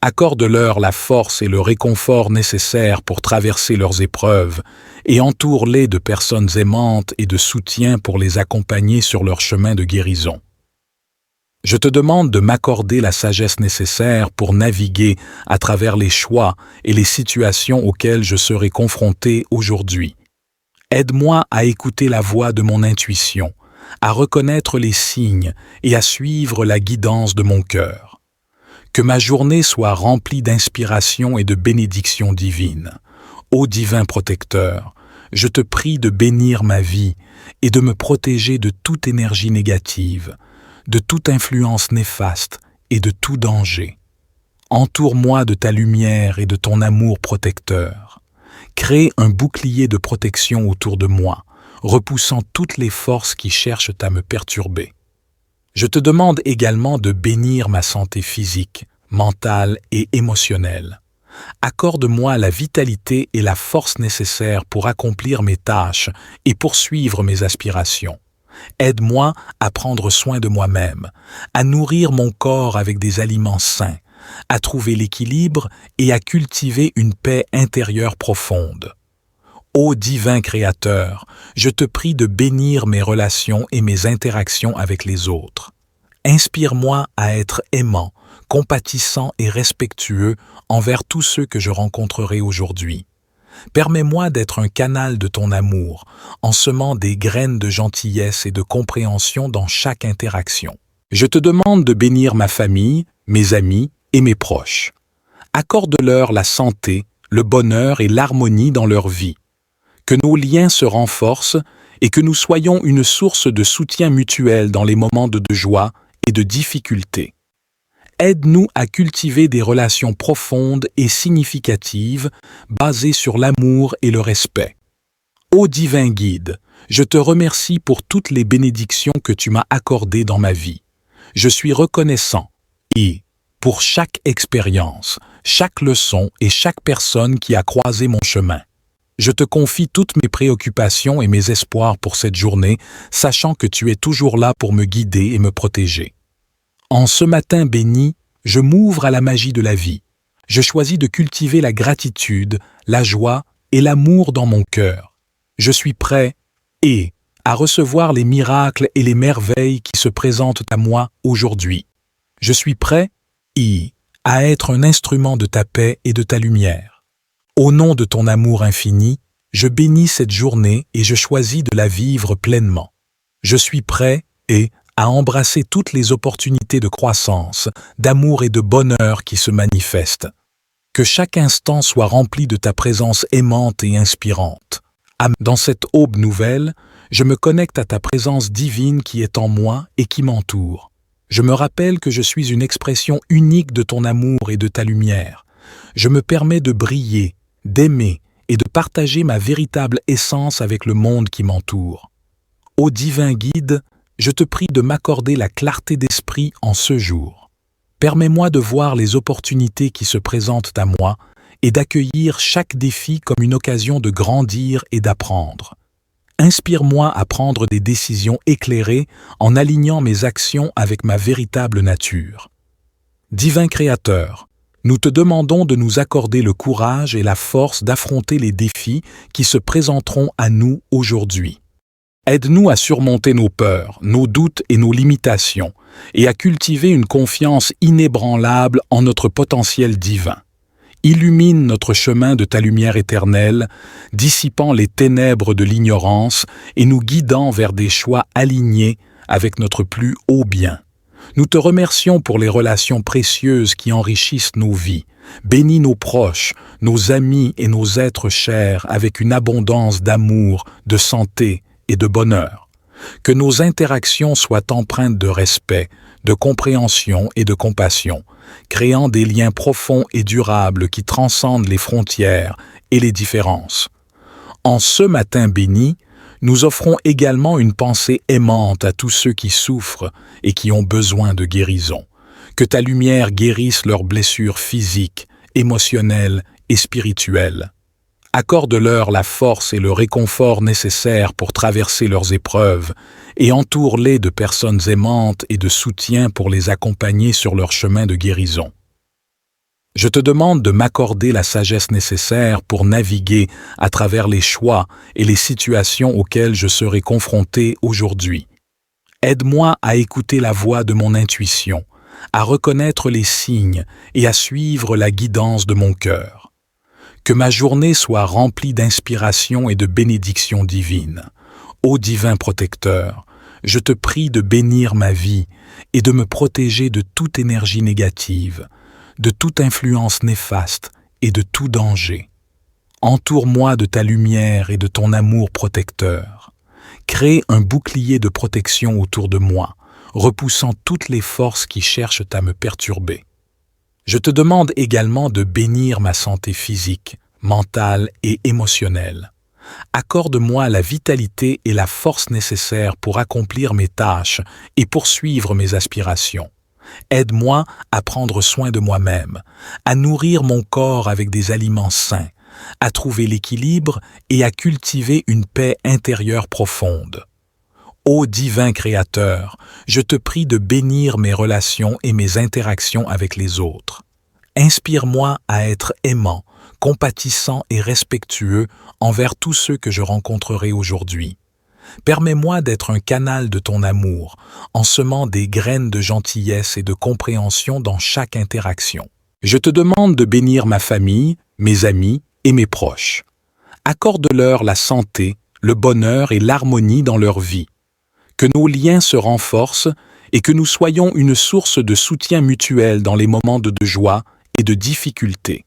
Accorde-leur la force et le réconfort nécessaires pour traverser leurs épreuves et entoure-les de personnes aimantes et de soutien pour les accompagner sur leur chemin de guérison. Je te demande de m'accorder la sagesse nécessaire pour naviguer à travers les choix et les situations auxquelles je serai confronté aujourd'hui. Aide-moi à écouter la voix de mon intuition, à reconnaître les signes et à suivre la guidance de mon cœur. Que ma journée soit remplie d'inspiration et de bénédictions divines. Ô divin protecteur, je te prie de bénir ma vie et de me protéger de toute énergie négative, de toute influence néfaste et de tout danger. Entoure-moi de ta lumière et de ton amour protecteur. Crée un bouclier de protection autour de moi, repoussant toutes les forces qui cherchent à me perturber. Je te demande également de bénir ma santé physique, mentale et émotionnelle. Accorde-moi la vitalité et la force nécessaires pour accomplir mes tâches et poursuivre mes aspirations. Aide-moi à prendre soin de moi-même, à nourrir mon corps avec des aliments sains, à trouver l'équilibre et à cultiver une paix intérieure profonde. Ô divin Créateur, je te prie de bénir mes relations et mes interactions avec les autres. Inspire-moi à être aimant, compatissant et respectueux envers tous ceux que je rencontrerai aujourd'hui. Permets-moi d'être un canal de ton amour, en semant des graines de gentillesse et de compréhension dans chaque interaction. Je te demande de bénir ma famille, mes amis et mes proches. Accorde-leur la santé, le bonheur et l'harmonie dans leur vie. Que nos liens se renforcent et que nous soyons une source de soutien mutuel dans les moments de joie et de difficulté. Aide-nous à cultiver des relations profondes et significatives basées sur l'amour et le respect. Ô divin guide, je te remercie pour toutes les bénédictions que tu m'as accordées dans ma vie. Je suis reconnaissant pour chaque expérience, chaque leçon et chaque personne qui a croisé mon chemin. Je te confie toutes mes préoccupations et mes espoirs pour cette journée, sachant que tu es toujours là pour me guider et me protéger. En ce matin béni, je m'ouvre à la magie de la vie. Je choisis de cultiver la gratitude, la joie et l'amour dans mon cœur. Je suis prêt à recevoir les miracles et les merveilles qui se présentent à moi aujourd'hui. Je suis prêt à être un instrument de ta paix et de ta lumière. Au nom de ton amour infini, je bénis cette journée et je choisis de la vivre pleinement. Je suis prêt à embrasser toutes les opportunités de croissance, d'amour et de bonheur qui se manifestent. Que chaque instant soit rempli de ta présence aimante et inspirante. Dans cette aube nouvelle, je me connecte à ta présence divine qui est en moi et qui m'entoure. Je me rappelle que je suis une expression unique de ton amour et de ta lumière. Je me permets de briller, d'aimer et de partager ma véritable essence avec le monde qui m'entoure. Ô divin guide, je te prie de m'accorder la clarté d'esprit en ce jour. Permets-moi de voir les opportunités qui se présentent à moi et d'accueillir chaque défi comme une occasion de grandir et d'apprendre. Inspire-moi à prendre des décisions éclairées en alignant mes actions avec ma véritable nature. Divin Créateur, nous te demandons de nous accorder le courage et la force d'affronter les défis qui se présenteront à nous aujourd'hui. Aide-nous à surmonter nos peurs, nos doutes et nos limitations, et à cultiver une confiance inébranlable en notre potentiel divin. Illumine notre chemin de ta lumière éternelle, dissipant les ténèbres de l'ignorance et nous guidant vers des choix alignés avec notre plus haut bien. Nous te remercions pour les relations précieuses qui enrichissent nos vies. Bénis nos proches, nos amis et nos êtres chers avec une abondance d'amour, de santé et de bonheur. Que nos interactions soient empreintes de respect, de compréhension et de compassion, créant des liens profonds et durables qui transcendent les frontières et les différences. En ce matin béni, nous offrons également une pensée aimante à tous ceux qui souffrent et qui ont besoin de guérison. Que ta lumière guérisse leurs blessures physiques, émotionnelles et spirituelles. Accorde-leur la force et le réconfort nécessaires pour traverser leurs épreuves et entoure-les de personnes aimantes et de soutien pour les accompagner sur leur chemin de guérison. Je te demande de m'accorder la sagesse nécessaire pour naviguer à travers les choix et les situations auxquelles je serai confronté aujourd'hui. Aide-moi à écouter la voix de mon intuition, à reconnaître les signes et à suivre la guidance de mon cœur. Que ma journée soit remplie d'inspiration et de bénédictions divines. Ô divin protecteur, je te prie de bénir ma vie et de me protéger de toute énergie négative, de toute influence néfaste et de tout danger. Entoure-moi de ta lumière et de ton amour protecteur. Crée un bouclier de protection autour de moi, repoussant toutes les forces qui cherchent à me perturber. Je te demande également de bénir ma santé physique, mentale et émotionnelle. Accorde-moi la vitalité et la force nécessaires pour accomplir mes tâches et poursuivre mes aspirations. Aide-moi à prendre soin de moi-même, à nourrir mon corps avec des aliments sains, à trouver l'équilibre et à cultiver une paix intérieure profonde. Ô divin Créateur, je te prie de bénir mes relations et mes interactions avec les autres. Inspire-moi à être aimant, compatissant et respectueux envers tous ceux que je rencontrerai aujourd'hui. Permets-moi d'être un canal de ton amour, en semant des graines de gentillesse et de compréhension dans chaque interaction. Je te demande de bénir ma famille, mes amis et mes proches. Accorde-leur la santé, le bonheur et l'harmonie dans leur vie. Que nos liens se renforcent et que nous soyons une source de soutien mutuel dans les moments de joie et de difficulté.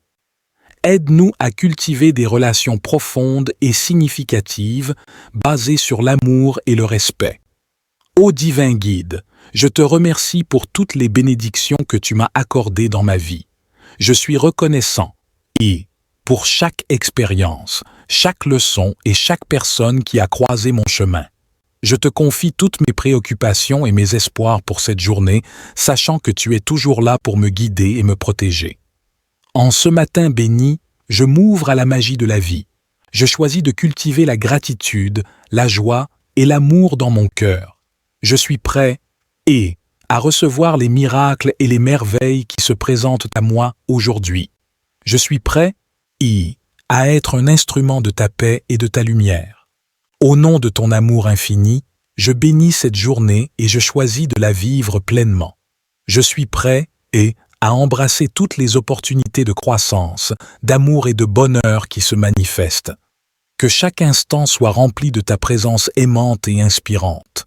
Aide-nous à cultiver des relations profondes et significatives basées sur l'amour et le respect. Ô divin guide, je te remercie pour toutes les bénédictions que tu m'as accordées dans ma vie. Je suis reconnaissant pour chaque expérience, chaque leçon et chaque personne qui a croisé mon chemin. Je te confie toutes mes préoccupations et mes espoirs pour cette journée, sachant que tu es toujours là pour me guider et me protéger. En ce matin béni, je m'ouvre à la magie de la vie. Je choisis de cultiver la gratitude, la joie et l'amour dans mon cœur. Je suis prêt à recevoir les miracles et les merveilles qui se présentent à moi aujourd'hui. Je suis prêt, à être un instrument de ta paix et de ta lumière. Au nom de ton amour infini, je bénis cette journée et je choisis de la vivre pleinement. Je suis prêt à embrasser toutes les opportunités de croissance, d'amour et de bonheur qui se manifestent. Que chaque instant soit rempli de ta présence aimante et inspirante.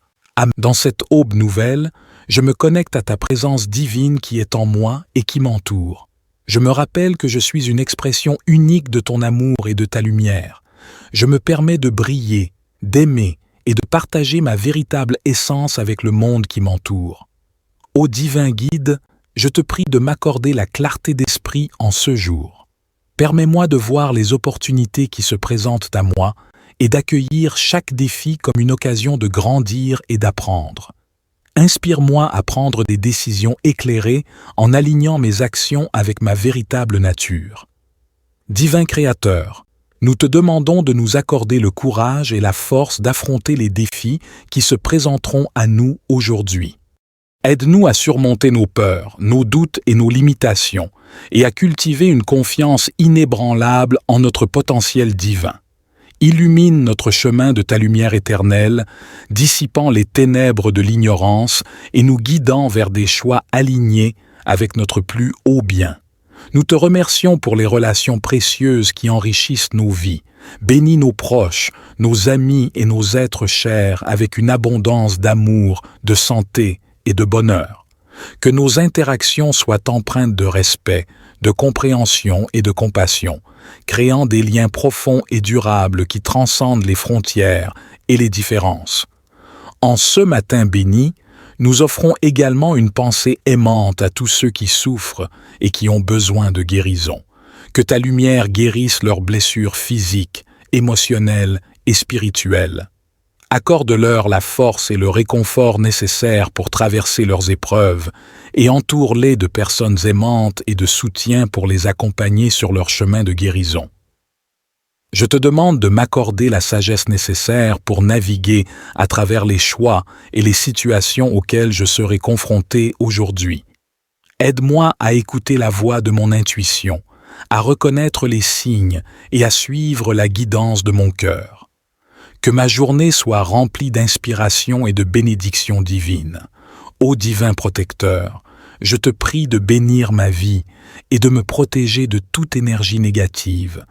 Dans cette aube nouvelle, je me connecte à ta présence divine qui est en moi et qui m'entoure. Je me rappelle que je suis une expression unique de ton amour et de ta lumière. Je me permets de briller, d'aimer et de partager ma véritable essence avec le monde qui m'entoure. Ô divin guide, je te prie de m'accorder la clarté d'esprit en ce jour. Permets-moi de voir les opportunités qui se présentent à moi et d'accueillir chaque défi comme une occasion de grandir et d'apprendre. Inspire-moi à prendre des décisions éclairées en alignant mes actions avec ma véritable nature. Divin Créateur, nous te demandons de nous accorder le courage et la force d'affronter les défis qui se présenteront à nous aujourd'hui. Aide-nous à surmonter nos peurs, nos doutes et nos limitations, et à cultiver une confiance inébranlable en notre potentiel divin. Illumine notre chemin de ta lumière éternelle, dissipant les ténèbres de l'ignorance et nous guidant vers des choix alignés avec notre plus haut bien. Nous te remercions pour les relations précieuses qui enrichissent nos vies. Bénis nos proches, nos amis et nos êtres chers avec une abondance d'amour, de santé et de bonheur. Que nos interactions soient empreintes de respect, de compréhension et de compassion, créant des liens profonds et durables qui transcendent les frontières et les différences. En ce matin béni, nous offrons également une pensée aimante à tous ceux qui souffrent et qui ont besoin de guérison. Que ta lumière guérisse leurs blessures physiques, émotionnelles et spirituelles. Accorde-leur la force et le réconfort nécessaires pour traverser leurs épreuves et entoure-les de personnes aimantes et de soutien pour les accompagner sur leur chemin de guérison. Je te demande de m'accorder la sagesse nécessaire pour naviguer à travers les choix et les situations auxquelles je serai confronté aujourd'hui. Aide-moi à écouter la voix de mon intuition, à reconnaître les signes et à suivre la guidance de mon cœur. Que ma journée soit remplie d'inspiration et de bénédictions divines. Ô divin protecteur, je te prie de bénir ma vie et de me protéger de toute énergie négative,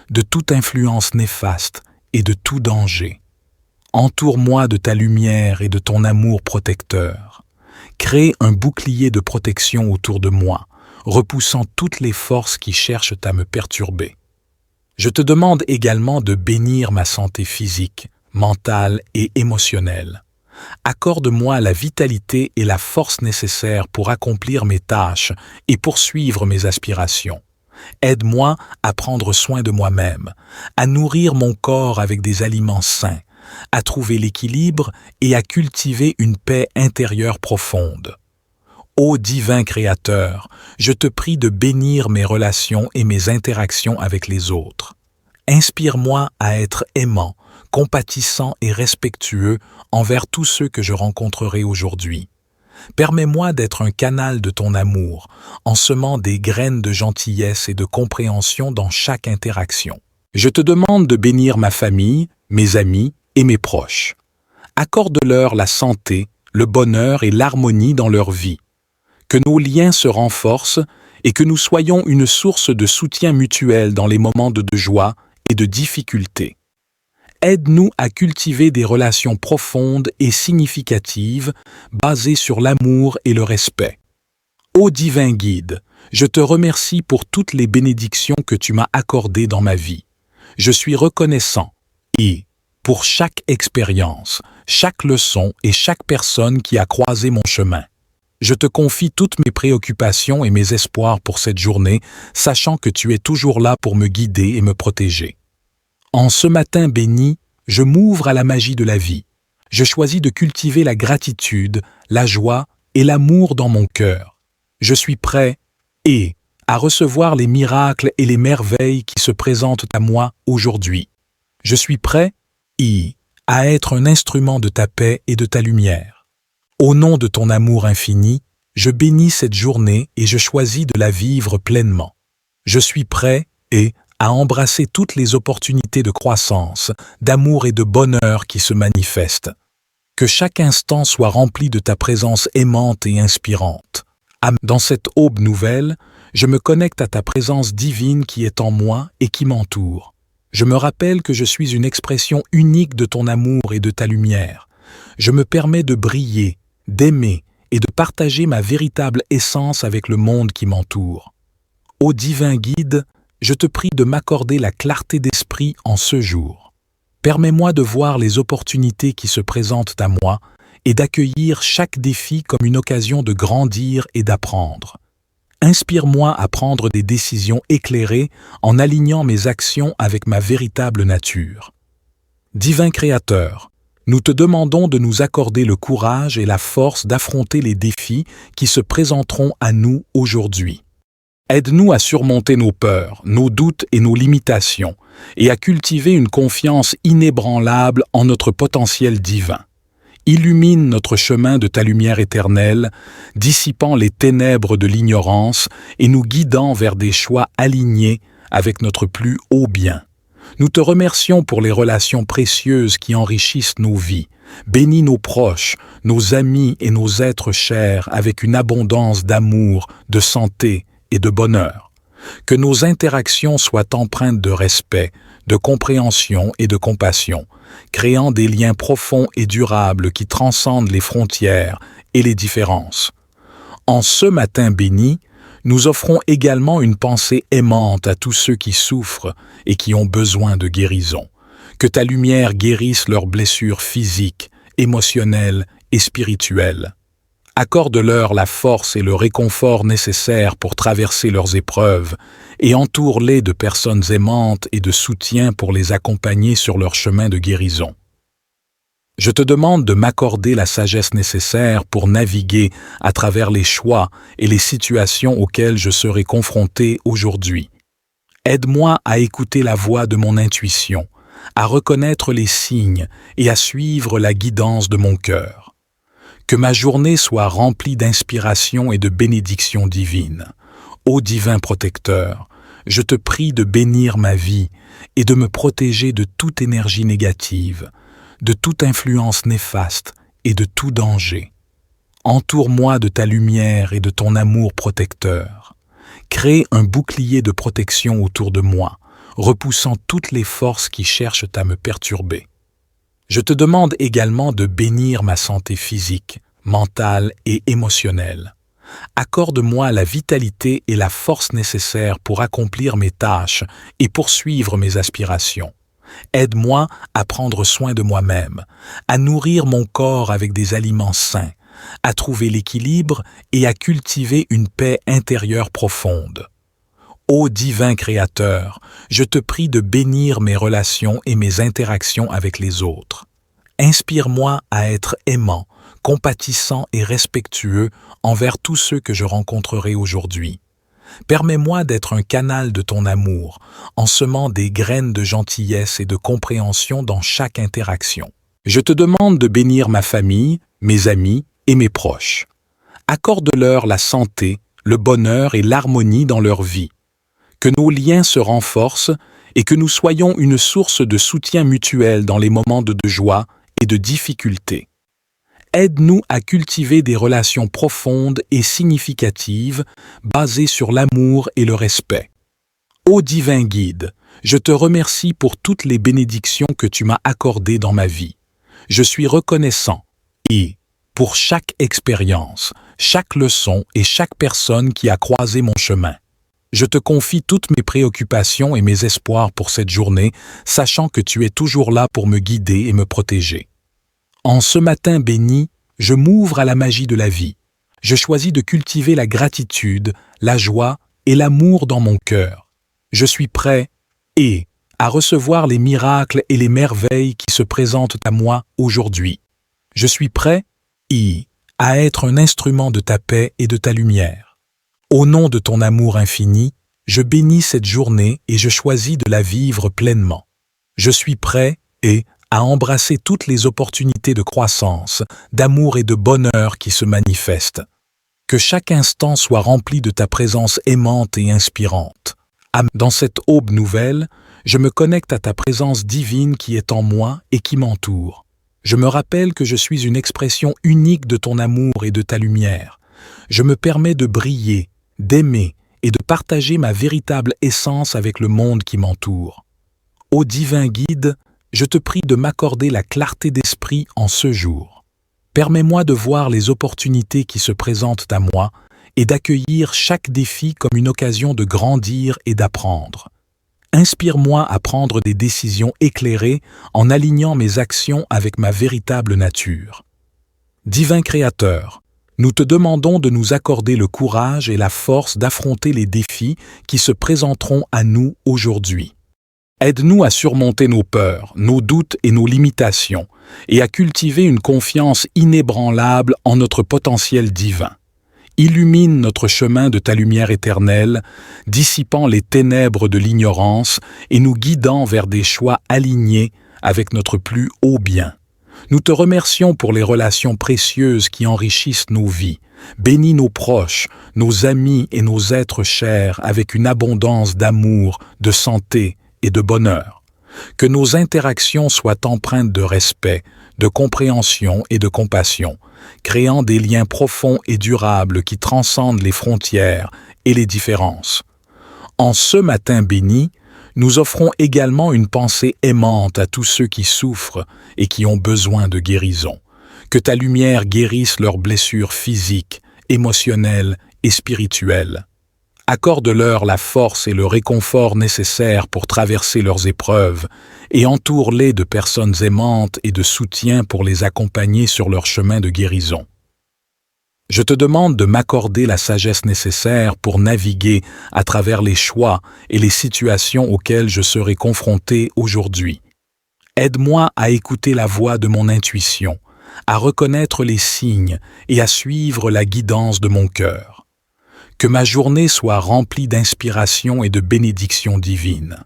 de toute influence néfaste et de tout danger. Entoure-moi de ta lumière et de ton amour protecteur. Crée un bouclier de protection autour de moi, repoussant toutes les forces qui cherchent à me perturber. Je te demande également de bénir ma santé physique, mentale et émotionnelle. Accorde-moi la vitalité et la force nécessaires pour accomplir mes tâches et poursuivre mes aspirations. Aide-moi à prendre soin de moi-même, à nourrir mon corps avec des aliments sains, à trouver l'équilibre et à cultiver une paix intérieure profonde. Ô divin Créateur, je te prie de bénir mes relations et mes interactions avec les autres. Inspire-moi à être aimant, compatissant et respectueux envers tous ceux que je rencontrerai aujourd'hui. Permets-moi d'être un canal de ton amour, en semant des graines de gentillesse et de compréhension dans chaque interaction. Je te demande de bénir ma famille, mes amis et mes proches. Accorde-leur la santé, le bonheur et l'harmonie dans leur vie. Que nos liens se renforcent et que nous soyons une source de soutien mutuel dans les moments de joie et de difficulté. Aide-nous à cultiver des relations profondes et significatives basées sur l'amour et le respect. Ô divin guide, je te remercie pour toutes les bénédictions que tu m'as accordées dans ma vie. Je suis reconnaissant pour chaque expérience, chaque leçon et chaque personne qui a croisé mon chemin. Je te confie toutes mes préoccupations et mes espoirs pour cette journée, sachant que tu es toujours là pour me guider et me protéger. En ce matin béni, je m'ouvre à la magie de la vie. Je choisis de cultiver la gratitude, la joie et l'amour dans mon cœur. Je suis prêt à recevoir les miracles et les merveilles qui se présentent à moi aujourd'hui. Je suis prêt à être un instrument de ta paix et de ta lumière. Au nom de ton amour infini, je bénis cette journée et je choisis de la vivre pleinement. Je suis prêt à embrasser toutes les opportunités de croissance, d'amour et de bonheur qui se manifestent. Que chaque instant soit rempli de ta présence aimante et inspirante. Dans cette aube nouvelle, je me connecte à ta présence divine qui est en moi et qui m'entoure. Je me rappelle que je suis une expression unique de ton amour et de ta lumière. Je me permets de briller, d'aimer et de partager ma véritable essence avec le monde qui m'entoure. Ô divin guide, je te prie de m'accorder la clarté d'esprit en ce jour. Permets-moi de voir les opportunités qui se présentent à moi et d'accueillir chaque défi comme une occasion de grandir et d'apprendre. Inspire-moi à prendre des décisions éclairées en alignant mes actions avec ma véritable nature. Divin Créateur, nous te demandons de nous accorder le courage et la force d'affronter les défis qui se présenteront à nous aujourd'hui. Aide-nous à surmonter nos peurs, nos doutes et nos limitations, et à cultiver une confiance inébranlable en notre potentiel divin. Illumine notre chemin de ta lumière éternelle, dissipant les ténèbres de l'ignorance et nous guidant vers des choix alignés avec notre plus haut bien. Nous te remercions pour les relations précieuses qui enrichissent nos vies. Bénis nos proches, nos amis et nos êtres chers avec une abondance d'amour, de santé et de bonheur. Que nos interactions soient empreintes de respect, de compréhension et de compassion, créant des liens profonds et durables qui transcendent les frontières et les différences. En ce matin béni, nous offrons également une pensée aimante à tous ceux qui souffrent et qui ont besoin de guérison. Que ta lumière guérisse leurs blessures physiques, émotionnelles et spirituelles. Accorde-leur la force et le réconfort nécessaires pour traverser leurs épreuves et entoure-les de personnes aimantes et de soutien pour les accompagner sur leur chemin de guérison. Je te demande de m'accorder la sagesse nécessaire pour naviguer à travers les choix et les situations auxquelles je serai confronté aujourd'hui. Aide-moi à écouter la voix de mon intuition, à reconnaître les signes et à suivre la guidance de mon cœur. Que ma journée soit remplie d'inspiration et de bénédictions divines. Ô divin protecteur, je te prie de bénir ma vie et de me protéger de toute énergie négative, de toute influence néfaste et de tout danger. Entoure-moi de ta lumière et de ton amour protecteur. Crée un bouclier de protection autour de moi, repoussant toutes les forces qui cherchent à me perturber. Je te demande également de bénir ma santé physique, mentale et émotionnelle. Accorde-moi la vitalité et la force nécessaires pour accomplir mes tâches et poursuivre mes aspirations. Aide-moi à prendre soin de moi-même, à nourrir mon corps avec des aliments sains, à trouver l'équilibre et à cultiver une paix intérieure profonde. Ô divin Créateur, je te prie de bénir mes relations et mes interactions avec les autres. Inspire-moi à être aimant, compatissant et respectueux envers tous ceux que je rencontrerai aujourd'hui. Permets-moi d'être un canal de ton amour, en semant des graines de gentillesse et de compréhension dans chaque interaction. Je te demande de bénir ma famille, mes amis et mes proches. Accorde-leur la santé, le bonheur et l'harmonie dans leur vie. Que nos liens se renforcent et que nous soyons une source de soutien mutuel dans les moments de joie et de difficulté. Aide-nous à cultiver des relations profondes et significatives basées sur l'amour et le respect. Ô divin guide, je te remercie pour toutes les bénédictions que tu m'as accordées dans ma vie. Je suis reconnaissant et pour chaque expérience, chaque leçon et chaque personne qui a croisé mon chemin. Je te confie toutes mes préoccupations et mes espoirs pour cette journée, sachant que tu es toujours là pour me guider et me protéger. En ce matin béni, je m'ouvre à la magie de la vie. Je choisis de cultiver la gratitude, la joie et l'amour dans mon cœur. Je suis prêt à recevoir les miracles et les merveilles qui se présentent à moi aujourd'hui. Je suis prêt à être un instrument de ta paix et de ta lumière. Au nom de ton amour infini, je bénis cette journée et je choisis de la vivre pleinement. Je suis prêt à embrasser toutes les opportunités de croissance, d'amour et de bonheur qui se manifestent. Que chaque instant soit rempli de ta présence aimante et inspirante. Dans cette aube nouvelle, je me connecte à ta présence divine qui est en moi et qui m'entoure. Je me rappelle que je suis une expression unique de ton amour et de ta lumière. Je me permets de briller, d'aimer et de partager ma véritable essence avec le monde qui m'entoure. Ô divin guide, je te prie de m'accorder la clarté d'esprit en ce jour. Permets-moi de voir les opportunités qui se présentent à moi et d'accueillir chaque défi comme une occasion de grandir et d'apprendre. Inspire-moi à prendre des décisions éclairées en alignant mes actions avec ma véritable nature. Divin Créateur, nous te demandons de nous accorder le courage et la force d'affronter les défis qui se présenteront à nous aujourd'hui. Aide-nous à surmonter nos peurs, nos doutes et nos limitations, et à cultiver une confiance inébranlable en notre potentiel divin. Illumine notre chemin de ta lumière éternelle, dissipant les ténèbres de l'ignorance et nous guidant vers des choix alignés avec notre plus haut bien. Nous te remercions pour les relations précieuses qui enrichissent nos vies. Bénis nos proches, nos amis et nos êtres chers avec une abondance d'amour, de santé et de bonheur. Que nos interactions soient empreintes de respect, de compréhension et de compassion, créant des liens profonds et durables qui transcendent les frontières et les différences. En ce matin béni, nous offrons également une pensée aimante à tous ceux qui souffrent et qui ont besoin de guérison. Que ta lumière guérisse leurs blessures physiques, émotionnelles et spirituelles. Accorde-leur la force et le réconfort nécessaires pour traverser leurs épreuves et entoure-les de personnes aimantes et de soutien pour les accompagner sur leur chemin de guérison. Je te demande de m'accorder la sagesse nécessaire pour naviguer à travers les choix et les situations auxquelles je serai confronté aujourd'hui. Aide-moi à écouter la voix de mon intuition, à reconnaître les signes et à suivre la guidance de mon cœur. Que ma journée soit remplie d'inspiration et de bénédictions divines.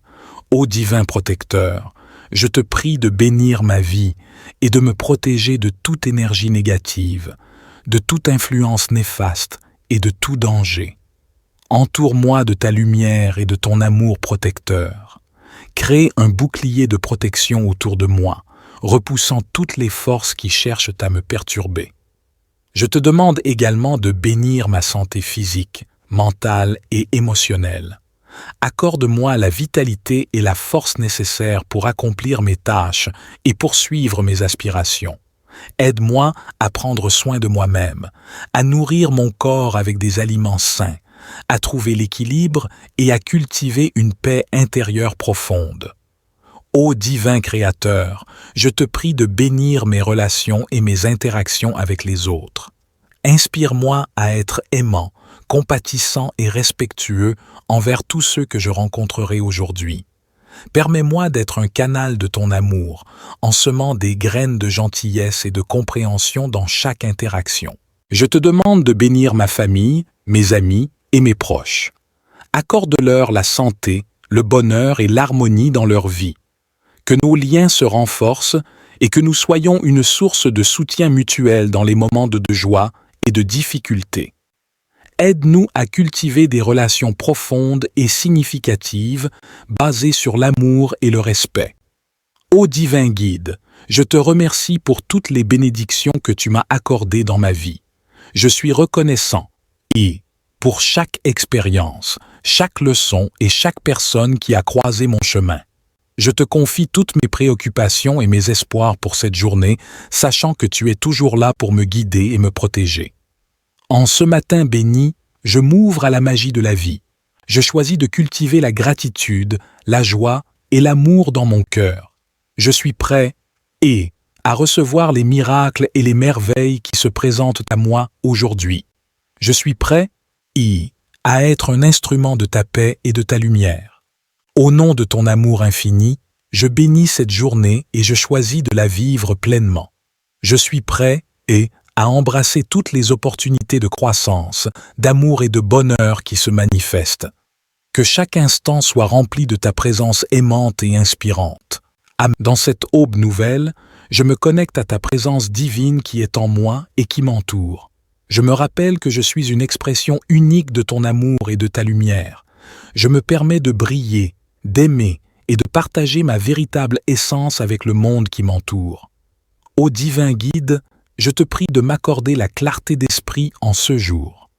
Ô divin protecteur, je te prie de bénir ma vie et de me protéger de toute énergie négative, de toute influence néfaste et de tout danger. Entoure-moi de ta lumière et de ton amour protecteur. Crée un bouclier de protection autour de moi, repoussant toutes les forces qui cherchent à me perturber. Je te demande également de bénir ma santé physique, mentale et émotionnelle. Accorde-moi la vitalité et la force nécessaires pour accomplir mes tâches et poursuivre mes aspirations. Aide-moi à prendre soin de moi-même, à nourrir mon corps avec des aliments sains, à trouver l'équilibre et à cultiver une paix intérieure profonde. Ô divin Créateur, je te prie de bénir mes relations et mes interactions avec les autres. Inspire-moi à être aimant, compatissant et respectueux envers tous ceux que je rencontrerai aujourd'hui. Permets-moi d'être un canal de ton amour, en semant des graines de gentillesse et de compréhension dans chaque interaction. Je te demande de bénir ma famille, mes amis et mes proches. Accorde-leur la santé, le bonheur et l'harmonie dans leur vie. Que nos liens se renforcent et que nous soyons une source de soutien mutuel dans les moments de joie et de difficulté. Aide-nous à cultiver des relations profondes et significatives basées sur l'amour et le respect. Ô divin guide, je te remercie pour toutes les bénédictions que tu m'as accordées dans ma vie. Je suis reconnaissant et, pour chaque expérience, chaque leçon et chaque personne qui a croisé mon chemin. Je te confie toutes mes préoccupations et mes espoirs pour cette journée, sachant que tu es toujours là pour me guider et me protéger. En ce matin béni, je m'ouvre à la magie de la vie. Je choisis de cultiver la gratitude, la joie et l'amour dans mon cœur. Je suis prêt à recevoir les miracles et les merveilles qui se présentent à moi aujourd'hui. Je suis prêt à être un instrument de ta paix et de ta lumière. Au nom de ton amour infini, je bénis cette journée et je choisis de la vivre pleinement. Je suis prêt à embrasser toutes les opportunités de croissance, d'amour et de bonheur qui se manifestent. Que chaque instant soit rempli de ta présence aimante et inspirante. Dans cette aube nouvelle, je me connecte à ta présence divine qui est en moi et qui m'entoure. Je me rappelle que je suis une expression unique de ton amour et de ta lumière. Je me permets de briller, d'aimer et de partager ma véritable essence avec le monde qui m'entoure. Ô divin guide, je te prie de m'accorder la clarté d'esprit en ce jour.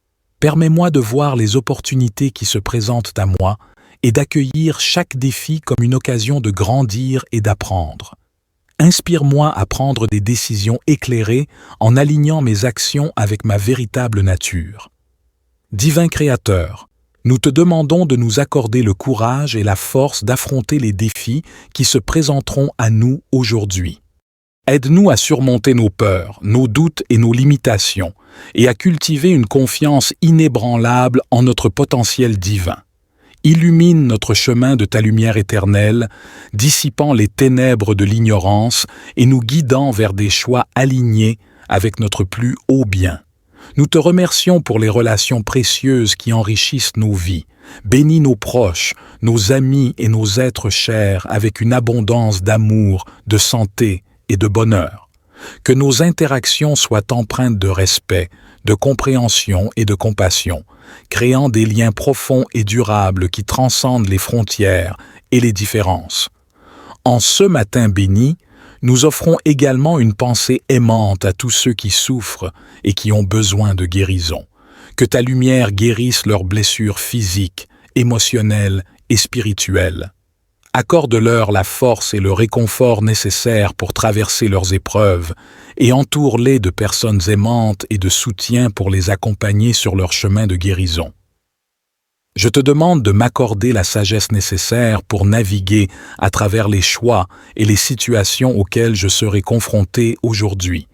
Permets-moi de voir les opportunités qui se présentent à moi et d'accueillir chaque défi comme une occasion de grandir et d'apprendre. Inspire-moi à prendre des décisions éclairées en alignant mes actions avec ma véritable nature. Divin Créateur, nous te demandons de nous accorder le courage et la force d'affronter les défis qui se présenteront à nous aujourd'hui. Aide-nous à surmonter nos peurs, nos doutes et nos limitations, et à cultiver une confiance inébranlable en notre potentiel divin. Illumine notre chemin de ta lumière éternelle, dissipant les ténèbres de l'ignorance et nous guidant vers des choix alignés avec notre plus haut bien. Nous te remercions pour les relations précieuses qui enrichissent nos vies. Bénis nos proches, nos amis et nos êtres chers avec une abondance d'amour, de santé et de bonheur. Que nos interactions soient empreintes de respect, de compréhension et de compassion, créant des liens profonds et durables qui transcendent les frontières et les différences. En ce matin béni, nous offrons également une pensée aimante à tous ceux qui souffrent et qui ont besoin de guérison. Que ta lumière guérisse leurs blessures physiques, émotionnelles et spirituelles. Accorde-leur la force et le réconfort nécessaires pour traverser leurs épreuves et entoure-les de personnes aimantes et de soutien pour les accompagner sur leur chemin de guérison. Je te demande de m'accorder la sagesse nécessaire pour naviguer à travers les choix et les situations auxquelles je serai confronté aujourd'hui.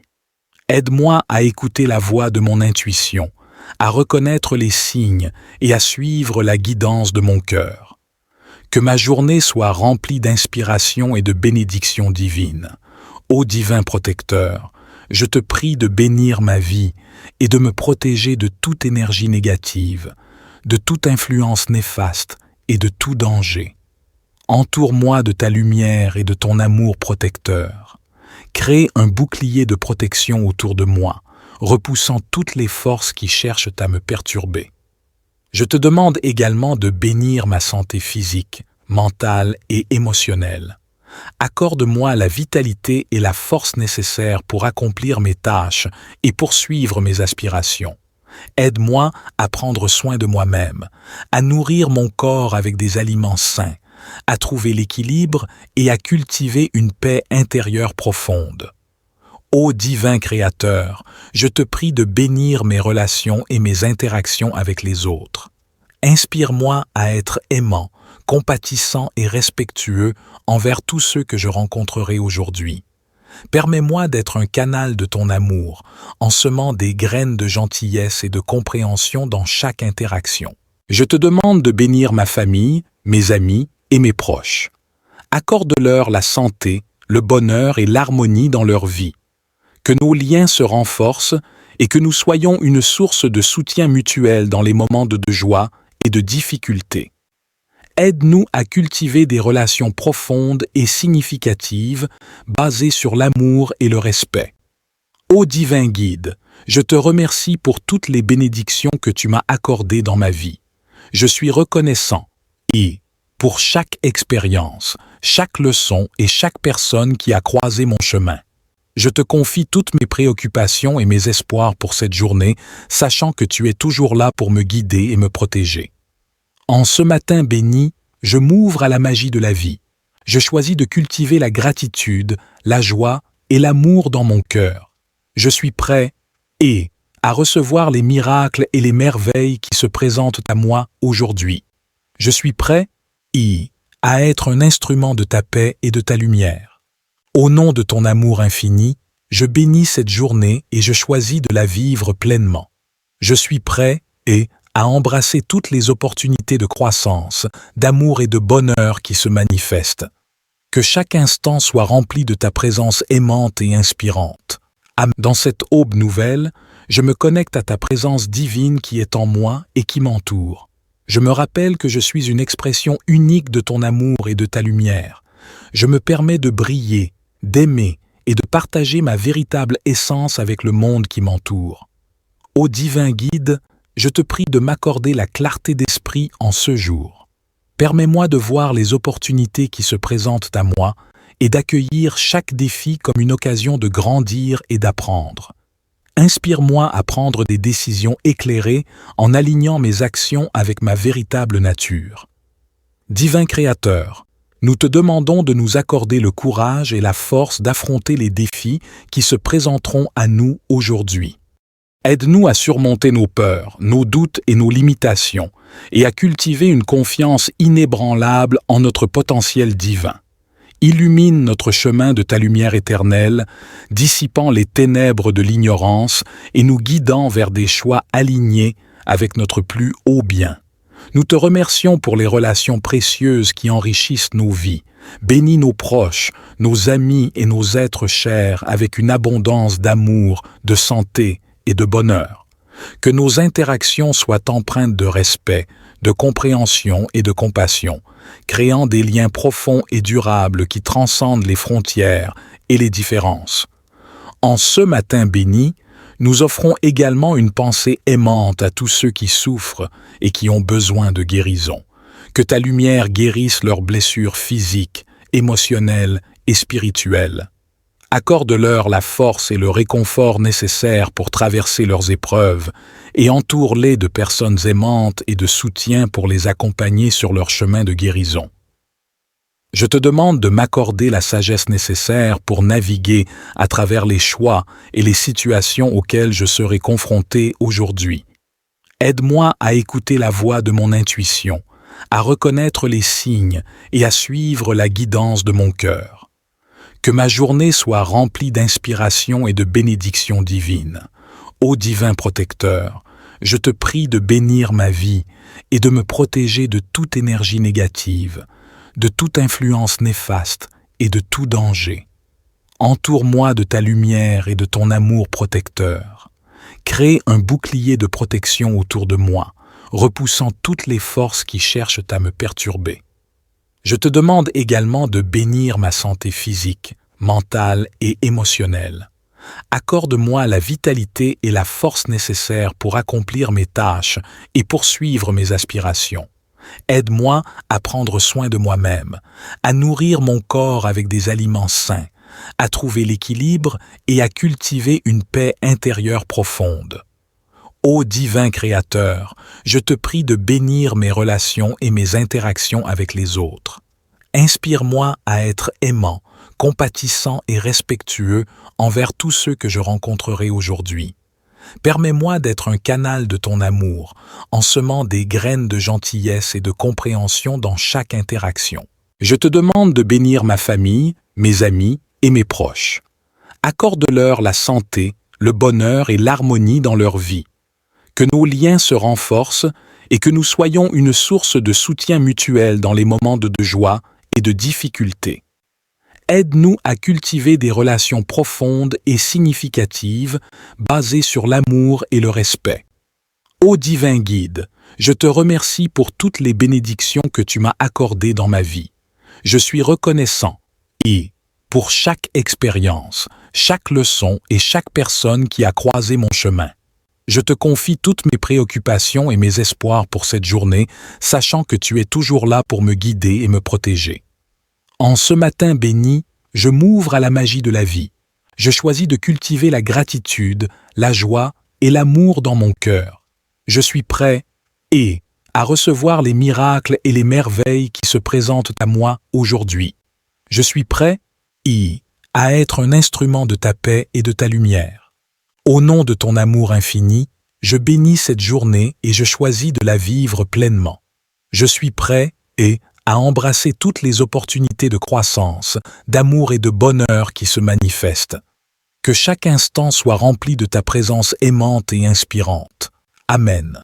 Aide-moi à écouter la voix de mon intuition, à reconnaître les signes et à suivre la guidance de mon cœur. Que ma journée soit remplie d'inspiration et de bénédictions divines. Ô divin protecteur, je te prie de bénir ma vie et de me protéger de toute énergie négative, de toute influence néfaste et de tout danger. Entoure-moi de ta lumière et de ton amour protecteur. Crée un bouclier de protection autour de moi, repoussant toutes les forces qui cherchent à me perturber. Je te demande également de bénir ma santé physique, mentale et émotionnelle. Accorde-moi la vitalité et la force nécessaires pour accomplir mes tâches et poursuivre mes aspirations. Aide-moi à prendre soin de moi-même, à nourrir mon corps avec des aliments sains, à trouver l'équilibre et à cultiver une paix intérieure profonde. Ô divin Créateur, je te prie de bénir mes relations et mes interactions avec les autres. Inspire-moi à être aimant, compatissant et respectueux envers tous ceux que je rencontrerai aujourd'hui. Permets-moi d'être un canal de ton amour, en semant des graines de gentillesse et de compréhension dans chaque interaction. Je te demande de bénir ma famille, mes amis et mes proches. Accorde-leur la santé, le bonheur et l'harmonie dans leur vie. Que nos liens se renforcent et que nous soyons une source de soutien mutuel dans les moments de joie et de difficulté. Aide-nous à cultiver des relations profondes et significatives basées sur l'amour et le respect. Ô divin guide, je te remercie pour toutes les bénédictions que tu m'as accordées dans ma vie. Je suis reconnaissant et, pour chaque expérience, chaque leçon et chaque personne qui a croisé mon chemin. Je te confie toutes mes préoccupations et mes espoirs pour cette journée, sachant que tu es toujours là pour me guider et me protéger. En ce matin béni, je m'ouvre à la magie de la vie. Je choisis de cultiver la gratitude, la joie et l'amour dans mon cœur. Je suis prêt à recevoir les miracles et les merveilles qui se présentent à moi aujourd'hui. Je suis prêt à être un instrument de ta paix et de ta lumière. Au nom de ton amour infini, je bénis cette journée et je choisis de la vivre pleinement. Je suis prêt à embrasser toutes les opportunités de croissance, d'amour et de bonheur qui se manifestent. Que chaque instant soit rempli de ta présence aimante et inspirante. Dans cette aube nouvelle, je me connecte à ta présence divine qui est en moi et qui m'entoure. Je me rappelle que je suis une expression unique de ton amour et de ta lumière. Je me permets de briller, d'aimer et de partager ma véritable essence avec le monde qui m'entoure. Ô divin guide, je te prie de m'accorder la clarté d'esprit en ce jour. Permets-moi de voir les opportunités qui se présentent à moi et d'accueillir chaque défi comme une occasion de grandir et d'apprendre. Inspire-moi à prendre des décisions éclairées en alignant mes actions avec ma véritable nature. Divin Créateur, nous te demandons de nous accorder le courage et la force d'affronter les défis qui se présenteront à nous aujourd'hui. Aide-nous à surmonter nos peurs, nos doutes et nos limitations, et à cultiver une confiance inébranlable en notre potentiel divin. Illumine notre chemin de ta lumière éternelle, dissipant les ténèbres de l'ignorance et nous guidant vers des choix alignés avec notre plus haut bien. Nous te remercions pour les relations précieuses qui enrichissent nos vies. Bénis nos proches, nos amis et nos êtres chers avec une abondance d'amour, de santé et de bonheur. Que nos interactions soient empreintes de respect, de compréhension et de compassion, créant des liens profonds et durables qui transcendent les frontières et les différences. En ce matin béni, nous offrons également une pensée aimante à tous ceux qui souffrent et qui ont besoin de guérison. Que ta lumière guérisse leurs blessures physiques, émotionnelles et spirituelles. Accorde-leur la force et le réconfort nécessaires pour traverser leurs épreuves et entoure-les de personnes aimantes et de soutien pour les accompagner sur leur chemin de guérison. Je te demande de m'accorder la sagesse nécessaire pour naviguer à travers les choix et les situations auxquelles je serai confronté aujourd'hui. Aide-moi à écouter la voix de mon intuition, à reconnaître les signes et à suivre la guidance de mon cœur. Que ma journée soit remplie d'inspiration et de bénédictions divines. Ô divin protecteur, je te prie de bénir ma vie et de me protéger de toute énergie négative, de toute influence néfaste et de tout danger. Entoure-moi de ta lumière et de ton amour protecteur. Crée un bouclier de protection autour de moi, repoussant toutes les forces qui cherchent à me perturber. Je te demande également de bénir ma santé physique, mentale et émotionnelle. Accorde-moi la vitalité et la force nécessaires pour accomplir mes tâches et poursuivre mes aspirations. Aide-moi à prendre soin de moi-même, à nourrir mon corps avec des aliments sains, à trouver l'équilibre et à cultiver une paix intérieure profonde. Ô divin Créateur, je te prie de bénir mes relations et mes interactions avec les autres. Inspire-moi à être aimant, compatissant et respectueux envers tous ceux que je rencontrerai aujourd'hui. Permets-moi d'être un canal de ton amour, en semant des graines de gentillesse et de compréhension dans chaque interaction. Je te demande de bénir ma famille, mes amis et mes proches. Accorde-leur la santé, le bonheur et l'harmonie dans leur vie. Que nos liens se renforcent et que nous soyons une source de soutien mutuel dans les moments de joie et de difficulté. Aide-nous à cultiver des relations profondes et significatives basées sur l'amour et le respect. Ô divin guide, je te remercie pour toutes les bénédictions que tu m'as accordées dans ma vie. Je suis reconnaissant et, pour chaque expérience, chaque leçon et chaque personne qui a croisé mon chemin. Je te confie toutes mes préoccupations et mes espoirs pour cette journée, sachant que tu es toujours là pour me guider et me protéger. En ce matin béni, je m'ouvre à la magie de la vie. Je choisis de cultiver la gratitude, la joie et l'amour dans mon cœur. Je suis prêt à recevoir les miracles et les merveilles qui se présentent à moi aujourd'hui. Je suis prêt à être un instrument de ta paix et de ta lumière. Au nom de ton amour infini, je bénis cette journée et je choisis de la vivre pleinement. Je suis prêt à embrasser toutes les opportunités de croissance, d'amour et de bonheur qui se manifestent. Que chaque instant soit rempli de ta présence aimante et inspirante. Amen.